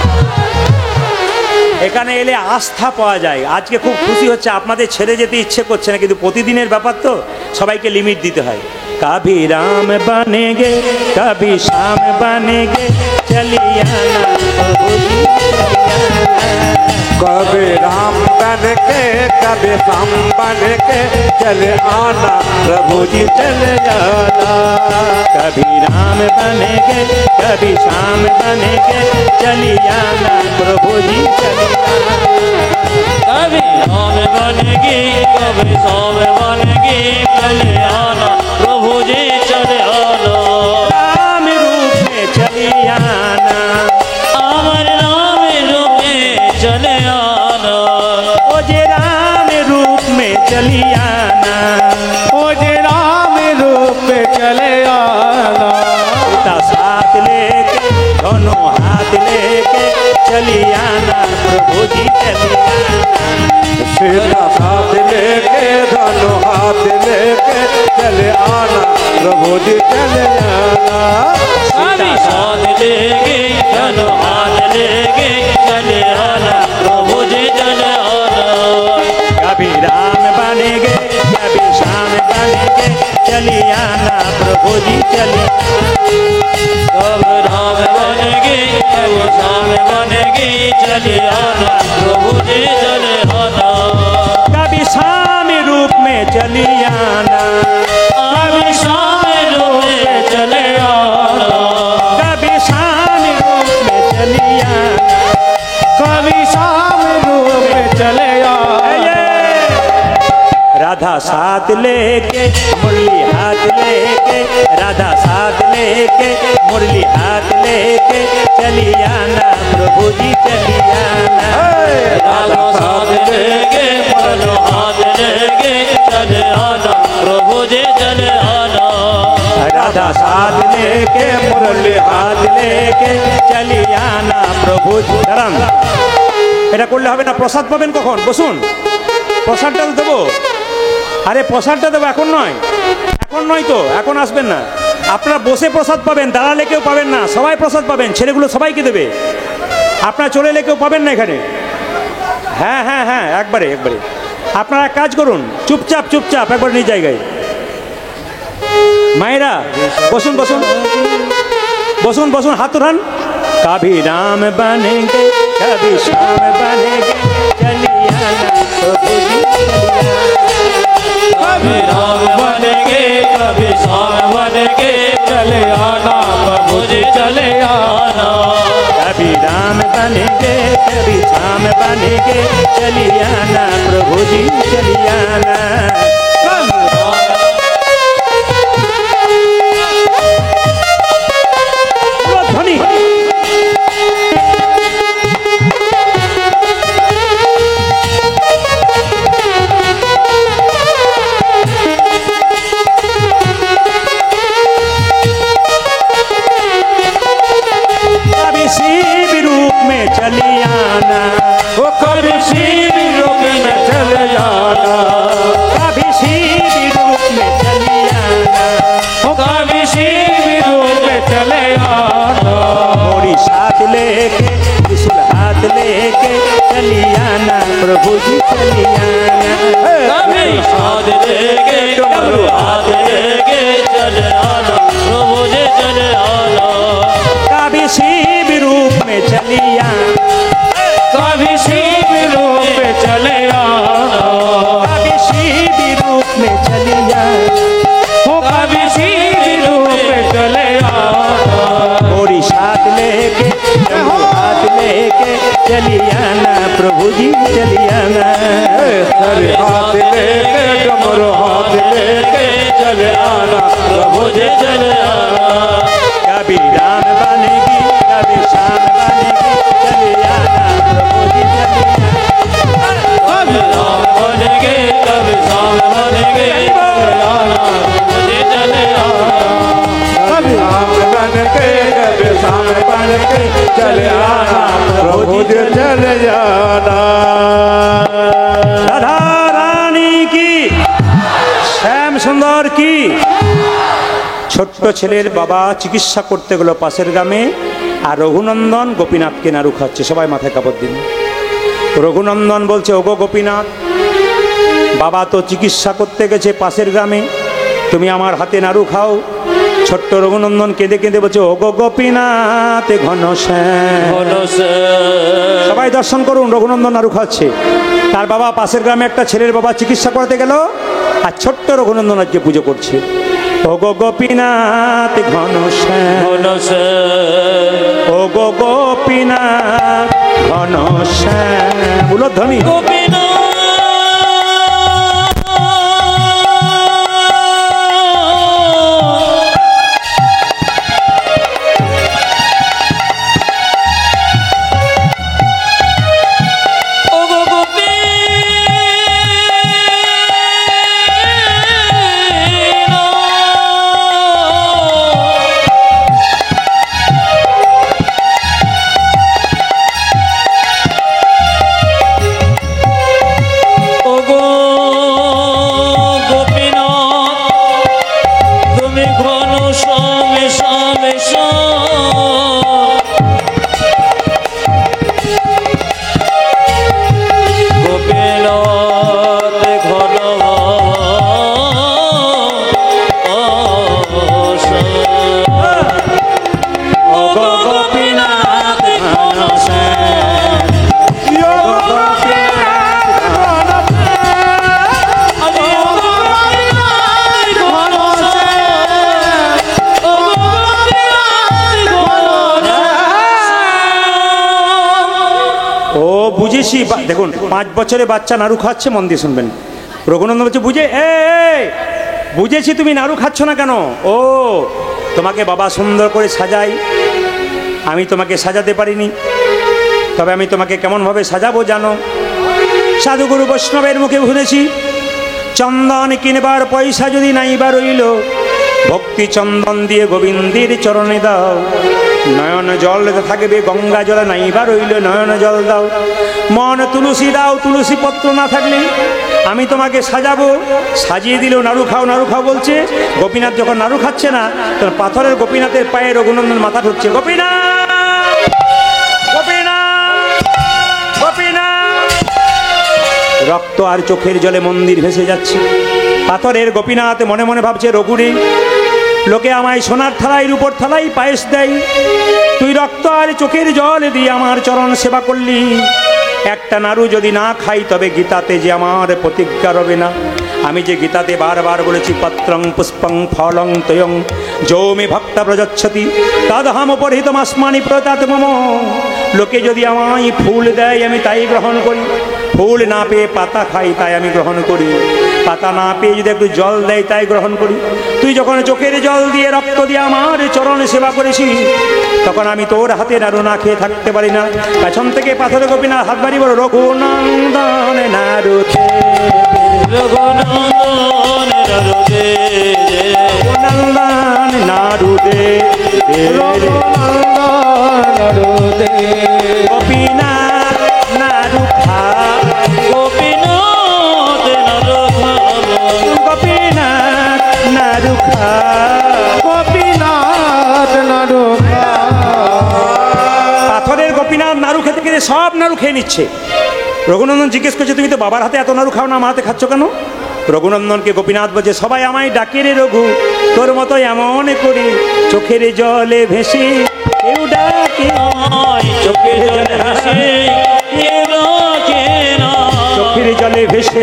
[SPEAKER 1] এখানে এলে আস্থা পাওয়া যায়। আজকে খুব খুশি হচ্ছে, আপনাদের ছেড়ে যেতে ইচ্ছে করছে না, কিন্তু প্রতিদিনের ব্যাপার তো, সবাইকে লিমিট দিতে হয়। कभी राम बनेंगे कभी श्याम बनेंगे, चलिए आना प्रभु जी चलिए आना।
[SPEAKER 3] कभी राम बन के कभी श्याम बन के चले आना प्रभु जी चले जाना।
[SPEAKER 1] कभी राम बनेंगे कभी श्याम बनेंगे, चलिए आना प्रभु जी चलिए आना।
[SPEAKER 2] कभी राम बनेगी कभी श्याम बनेगी, चले आना प्रभु जी चले आना।
[SPEAKER 1] राम रूप में चलिए आना,
[SPEAKER 2] अमर राम रूप में चले आना।
[SPEAKER 1] ओ जे राम रूप में चलिए आना,
[SPEAKER 3] ओ जे राम रूप में चले आना।
[SPEAKER 1] पिता साथ लेके दोनों हाथ लेके, चलिए आना प्रभु जी चलिए आना।
[SPEAKER 3] सीधा साथ लेके दोनों हाथ लेके चले आना प्रभु जी चले आना।
[SPEAKER 2] कभी साथ लेके चलो हाथ लेके, चले आना प्रभु जी चले आना।
[SPEAKER 1] कभी राम बनेंगे कभी श्याम बनेंगे, चलिए आना प्रभु जी चलिए।
[SPEAKER 2] कब राम बनेगी कब श्याम बनेगी, चले आना प्रभु जी चले आना।
[SPEAKER 1] कभी श्याम रूप में चलिए आना,
[SPEAKER 2] कभी श्याम रूप में चले आना।
[SPEAKER 1] कभी श्याम रूप में चलिए आना।
[SPEAKER 3] कभी शाम रूप में चले आना।
[SPEAKER 1] राधा साथ लेके मुरली हाथ लेके, राधा साथ लेके मुरली हाथ लेके, चलिए आना प्रभु जी चलिए आना।
[SPEAKER 2] राधा साथ लेके चलो हाथ लेके, चले आना प्रभु जी चले आना।
[SPEAKER 1] राधा साथ लेके मुरली हाथ लेके, चलिए आना प्रभु जी। দাঁড়ান, এটা করলে হবে না। প্রসাদ পাবেন কখন? বসুন, প্রসাদটা তো দেবো। আরে প্রসাদটা দেবো, এখন নয়, এখন নয় তো, এখন আসবেন না। আপনারা বসে প্রসাদ পাবেন, দাঁড়ালে কেউ পাবেন না, সবাই প্রসাদ পাবেন। ছেলেগুলো সবাইকে দেবে, আপনারা চলে এলে কেউ পাবেন না এখানে। হ্যাঁ হ্যাঁ হ্যাঁ, একবারে একবারে। আপনারা এক কাজ করুন, চুপচাপ চুপচাপ একবার নিজ জায়গায়। মায়েরা বসুন বসুন বসুন বসুন, হাত উঠান। कभी राम बनेंगे कभी श्याम बनेंगे, चलिए आना प्रभु जी चलिए आना।
[SPEAKER 2] कभी राम बनेंगे कभी श्याम
[SPEAKER 1] बनेंगे कभी शाम बनेंगे चलिए आना प्रभु जी चलिए आना ध्वनि चली आना
[SPEAKER 3] वो कभी शिव रूप में चले जाना,
[SPEAKER 1] कभी शिव रूप में चली आना
[SPEAKER 3] वो कभी शिव रूप में चले आना।
[SPEAKER 1] मोरी साथ लेके त्रिशूल हाथ लेके चली आना प्रभु जी चली आना
[SPEAKER 2] कभी साथ लेके डमरू हाथ लेके चले आना प्रभु जी चले आना
[SPEAKER 1] कभी शिव रूप में चली आना
[SPEAKER 3] कभी शिव रूप में चले आना,
[SPEAKER 1] कभी शिव रूप में चली आना
[SPEAKER 3] वो कभी शिव रूप में चले आना।
[SPEAKER 1] मोरी साथ लेके डमरू हाथ लेके चली आना प्रभु जी चली आना
[SPEAKER 3] सर हाथ लेके डमरू हाथ लेके चले आना प्रभु जी चले आना।
[SPEAKER 1] कभी राम बनेगी कभी शाम बनेगी चली आना प्रभु जी चली आना
[SPEAKER 2] कभी राम बनेंगे कभी शाम बनेंगे चले आना प्रभु जी चले आना
[SPEAKER 3] कभी राम बन के कभी शाम बन के चले आना प्रभु जी चले जाना।
[SPEAKER 1] राधा रानी की শ্যাম সুন্দর কি ছোট্ট ছেলের বাবা চিকিৎসা করতে গেল পাশের গ্রামে আর রঘুনন্দন গোপীনাথকে নাড়ু খাচ্ছে সবাই মাথায় কাপড় দিন রঘুনন্দন বলছে ওগো গোপীনাথ বাবা তো চিকিৎসা করতে গেছে পাশের গ্রামে তুমি আমার হাতে নাড়ু খাও ছোট্ট রঘুনন্দন কেঁদে কেঁদে বলছে ওগো গোপীনাথ ঘনশ্যাম সবাই দর্শন করুন রঘুনন্দন নাড়ু খাচ্ছে তার বাবা পাশের গ্রামে একটা ছেলের বাবা চিকিৎসা করাতে গেল আর ছোট্ট রঘুনন্দন আজকে পুজো করছে ওগো গোপীনাথ ঘনশ্যাম ওগো গোপীনাথ ঘনশ্যাম উলধ্বনি বুঝেছি দেখুন 5 বছরের বাচ্চা নাড়ু খাচ্ছে মন দিয়ে শুনবেন রঘুনন্দন বলছে বুঝেছি তুমি নাড়ু খাচ্ছ না কেন ও তোমাকে বাবা সুন্দর করে সাজাই আমি তোমাকে সাজাতে পারিনি তবে আমি তোমাকে কেমনভাবে সাজাবো জানো সাধুগুরু বৈষ্ণবের মুখে শুনেছি চন্দন কিনবার পয়সা যদি নাইবা রইল ভক্তি চন্দন দিয়ে গোবিন্দের চরণে দাও নয়ন জল থাকবে গঙ্গা জল নাইবা রইল নয়ন জল দাও মন তুলসী দাও তুলসী পত্র না থাকলে আমি তোমাকে সাজাবো সাজিয়ে দিলেও নাড়ু খাও বলছে গোপীনাথ যখন নাড়ু খাচ্ছে না তখন পাথরের গোপীনাথের পায়ে রঘুনন্দন মাথা ঠুকছে গোপীনাথ গোপীনাথ গোপীনাথ রক্ত আর চোখের জলে মন্দির ভেসে যাচ্ছে পাথরের গোপীনাথ মনে মনে ভাবছে রঘুরে লোকে আমায় সোনার থালায় রূপোর থালায় পায়েস দেয় তুই রক্ত আর চোখের জল দিয়ে আমার চরণ সেবা করলি একটা নাড়ু যদি না খাই তবে গীতাতে যে আমার প্রতিজ্ঞা রবে না আমি যে গীতাতে বারবার বলেছি পত্রং পুষ্পং ফলং তয়ং যৌ মে ভক্তা প্রযচ্ছতি তদহম পরিহিতমাস্মানি প্রতাত মম লোকে যদি আমায় ফুল দেয় আমি তাই গ্রহণ করি, ফুল না পেয়ে পাতা খাই তাই আমি গ্রহণ করি, পাতা না পেয়ে যদি একটু জল দেয় তাই গ্রহণ করি। তুই যখন চোখের জল দিয়ে রক্ত দিয়ে আমার চরণ সেবা করেছিস, তখন আমি তোর হাতে নাড়ু না খেয়ে থাকতে পারি না। পেছন থেকে পাথরে গোপীনাথ হাত বাড়ি বলো, রঘুনন্দন নাড়ু
[SPEAKER 2] রঘুনন্দন নাড়ু দে দে,
[SPEAKER 1] নন্দন নাড়ু দে দে রে। গোপীনাথ নাড়ু খা,
[SPEAKER 2] গোপীনাথ নাড়ু খা,
[SPEAKER 1] গোপীনাথ নাড়ু খা।
[SPEAKER 3] গোপীনাথ নাড়ু খা।
[SPEAKER 1] পাথরের গোপীনাথ নাড়ু খেতে খেতে সব নাড়ু খেয়ে নিচ্ছে। রঘুনন্দন জিজ্ঞেস করছে, তুমি তো বাবার হাতে এত নাড়ু খাও না, আমার হাতে খাচ্ছ কেন? রঘুনন্দনকে গোপীনাথ বলছে, সবাই আমায় ডাকে রে রঘু, তোর মতো এমন করি চোখের জলে ভেসে কেউ ডাকে
[SPEAKER 2] আমায় চোখের জলে ভেসে কেউ ডাকে না,
[SPEAKER 1] চোখের জলে ভেসে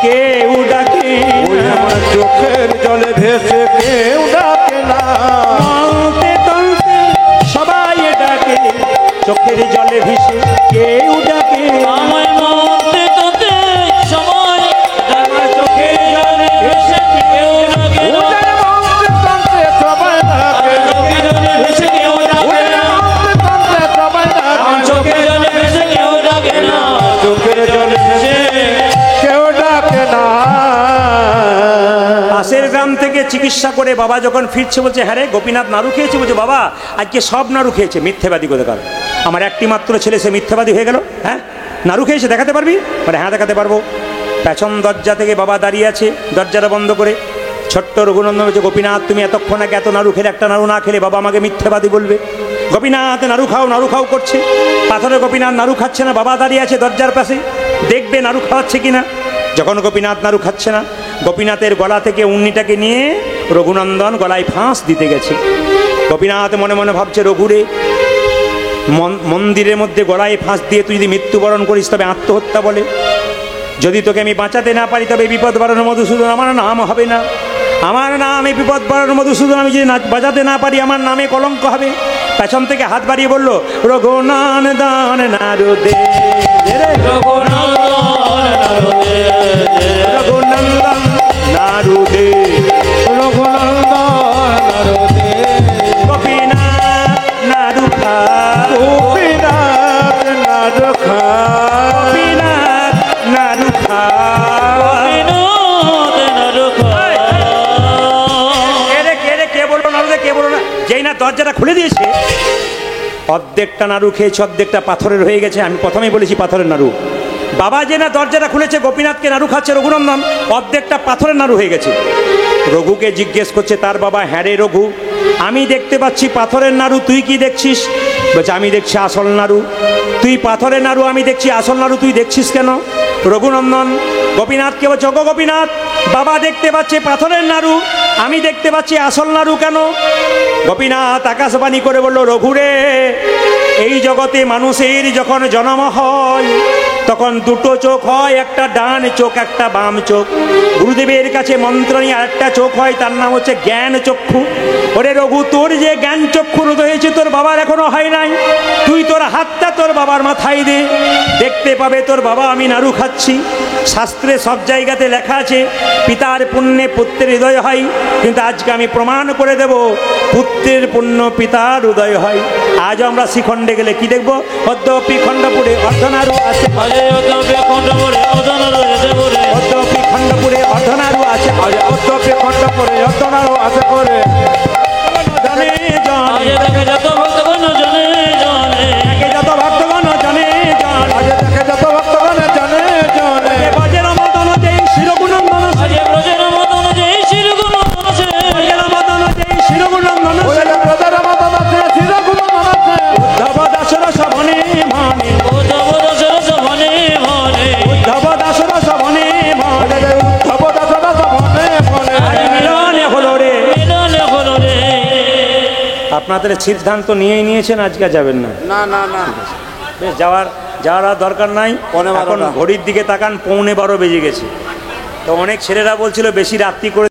[SPEAKER 1] কেউ ডাকে
[SPEAKER 3] ওই আমার চোখের জলে ভেসে কেউ ডাকে না।
[SPEAKER 1] তন্তে তন্তে সবাই ডাকে, চোখের জলে ভেসে কেউ ডাকে
[SPEAKER 2] আমায় মতে তোতে সবাই ডাকে, চোখের জলে ভেসে কেউ ডাকে না,
[SPEAKER 3] ওদের মন্ত্রে তন্ত্রে সবাই ডাকে,
[SPEAKER 2] চোখের জলে ভেসে কেউ ডাকে না,
[SPEAKER 3] তন্ত্রে সবাই ডাকে,
[SPEAKER 2] চোখের জলে ভেসে কেউ ডাকে না,
[SPEAKER 3] চোখের জলে ভেসে কেউ ডাকে না।
[SPEAKER 1] পাশের গ্রাম থেকে চিকিৎসা করে বাবা যখন ফিরছে, বলছে, হ্যাঁ রে গোপীনাথ নাড়ু খেয়েছে? বলছে, বাবা আজকে সব নাড়ু খেয়েছে। মিথ্যেবাদী কোথাকার, আমার একটি মাত্র ছেলে, সে মিথ্যেবাদী হয়ে গেল। হ্যাঁ নাড়ু খেয়েছে, দেখাতে পারবি? বলে, হ্যাঁ দেখাতে পারবো। পেছন দরজা থেকে বাবা দাঁড়িয়ে আছে, দরজাটা বন্ধ করে। ছোট্ট রঘুনন্দন বলছে, গোপীনাথ তুমি এতক্ষণ আগে এত নাড়ু খেলে, একটা নাড়ু না খেলে বাবা আমাকে মিথ্যেবাদী বলবে। গোপীনাথ নাড়ু খাও করছে। পাথরের গোপীনাথ নাড়ু খাচ্ছে না, বাবা দাঁড়িয়ে আছে দরজার পাশে, দেখবে নাড়ু খাওয়াচ্ছে কিনা। যখন গোপীনাথ নাড়ু খাচ্ছে না, গোপীনাথের গলা থেকে উন্নিটাকে নিয়ে রঘুনন্দন গলায় ফাঁস দিতে গেছে। গোপীনাথ মনে মনে ভাবছে, রঘুরে, মন্দিরের মধ্যে গলায় ফাঁস দিয়ে তুই যদি মৃত্যুবরণ করিস তবে আত্মহত্যা বলে, যদি তোকে আমি বাঁচাতে না পারি তবে বিপদ বাড়ানো মধুসূদন আমার নাম হবে না, আমার নাম এই বিপদ বাড়ানো মধুসূদন, আমি যদি বাঁচাতে না পারি আমার নামে কলঙ্ক হবে। পেছন থেকে হাত বাড়িয়ে বলল, রঘুনন্দন নাড়ু দে রে,
[SPEAKER 2] রঘুনন্দন নাড়ু দে দে,
[SPEAKER 1] রঘুনন্দন নাড়ু দে,
[SPEAKER 3] রঘুনন্দন নাড়ু দে,
[SPEAKER 1] গোপীনাথ নাড়ু খা,
[SPEAKER 3] গোপীনাথ নাড়ু খা,
[SPEAKER 1] গোপীনাথ নাড়ু খা।
[SPEAKER 2] গোপীনাথ নাড়ু খা।
[SPEAKER 1] কে বললো নাড়ু দে, কে বললো না? যেই না দরজাটা খুলে দিয়েছে, অর্ধেকটা নাড়ু খেয়েছে, অর্ধেকটা পাথরের হয়ে গেছে। আমি প্রথমেই বলেছি পাথরের নাড়ু। বাবা যে না দরজাটা খুলেছে, গোপীনাথকে নাড়ু খাচ্ছে রঘুনন্দন, অর্ধেকটা পাথরের নাড়ু হয়ে গেছে। রঘুকে জিজ্ঞেস করছে তার বাবা, হ্যাঁ রে রঘু, আমি দেখতে পাচ্ছি পাথরের নাড়ু, তুই কি দেখছিস? বলছে, আমি দেখছি আসল নাড়ু। তুই পাথরের নাড়ু, আমি দেখছি আসল নাড়ু, তুই দেখছিস কেন? রঘুনন্দন গোপীনাথকে বলছে, ওগো গোপীনাথ, বাবা দেখতে পাচ্ছে পাথরের নাড়ু, আমি দেখতে পাচ্ছি আসল নাড়ু কেন? গোপীনাথ আকাশবাণী করে বলল, রঘুরে, এই জগতে মানুষের যখন জন্ম হয় তখন দুটো চোখ হয়, একটা ডান চোখ একটা বাম চোখ। গুরুদেবের কাছে মন্ত্র নিয়ে আরেকটা চোখ হয়, তার নাম হচ্ছে জ্ঞান চক্ষু। ওরে রঘু, তোর যে জ্ঞান চক্ষু উদয় হয়েছে তোর বাবার এখনো হয় নাই, তুই তোর হাতটা তোর বাবার মাথায় দে, দেখতে পাবে তোর বাবা আমি নাড়ু খাচ্ছি। শাস্ত্রে সব জায়গাতে লেখা আছে পিতার পুণ্যে পুত্রের হৃদয় হয়, কিন্তু আজকে আমি প্রমাণ করে দেব পুত্রের পুণ্য পিতার হৃদয় হয়। আজ আমরা শ্রীখণ্ডে গেলে কি দেখবো? অদ্যপি খণ্ডপুরে অর্ধনাড়ু আছে,
[SPEAKER 2] আরে অদ্যপি খণ্ডপুরে অর্ধনাড়ু আছে করে,
[SPEAKER 1] অদ্যপি খণ্ডপুরে অর্ধনাড়ু আছে,
[SPEAKER 3] অদ্যপি খণ্ডপুরে অর্ধনাড়ু আছে করে।
[SPEAKER 1] জনে জন,
[SPEAKER 2] আজ দেখে যত ভক্তগণ জনে জনে,
[SPEAKER 1] একে যত ভক্তগণ জনে জন,
[SPEAKER 3] আজ দেখে যত ভক্তগণ জনে জনে,
[SPEAKER 1] বজের মদন যেই শিরগুনন্দন,
[SPEAKER 2] আজ ব্রজের মতন যেই শিরগুনন্দন আছে,
[SPEAKER 1] বজের মদন যেই শিরগুনন্দন,
[SPEAKER 3] ওই ব্রজের মতন আছে, শিরগুনন্দন আছে,
[SPEAKER 1] উদ্ধব দাসর সবনে মনে,
[SPEAKER 2] উদ্ধব দাসের সবনে মনে,
[SPEAKER 1] উদ্ধব দাসর সবনে মনে,
[SPEAKER 3] উদ্ধব দাসের সবনে মনে।
[SPEAKER 1] আজ মিলনে হলো রে।
[SPEAKER 2] মিলনে হলো রে।
[SPEAKER 1] আপনাদের সিদ্ধান্ত নিয়েই নিয়েছেন, আজকে যাবেন না?
[SPEAKER 3] না না না,
[SPEAKER 1] বেশ, যাওয়ার আর দরকার নাই।
[SPEAKER 3] 12:15
[SPEAKER 1] এখন ঘড়ির দিকে তাকান, 11:15 বেজে গেছে। তো অনেক ছেলেরা বলছিল বেশি রাত্রি করে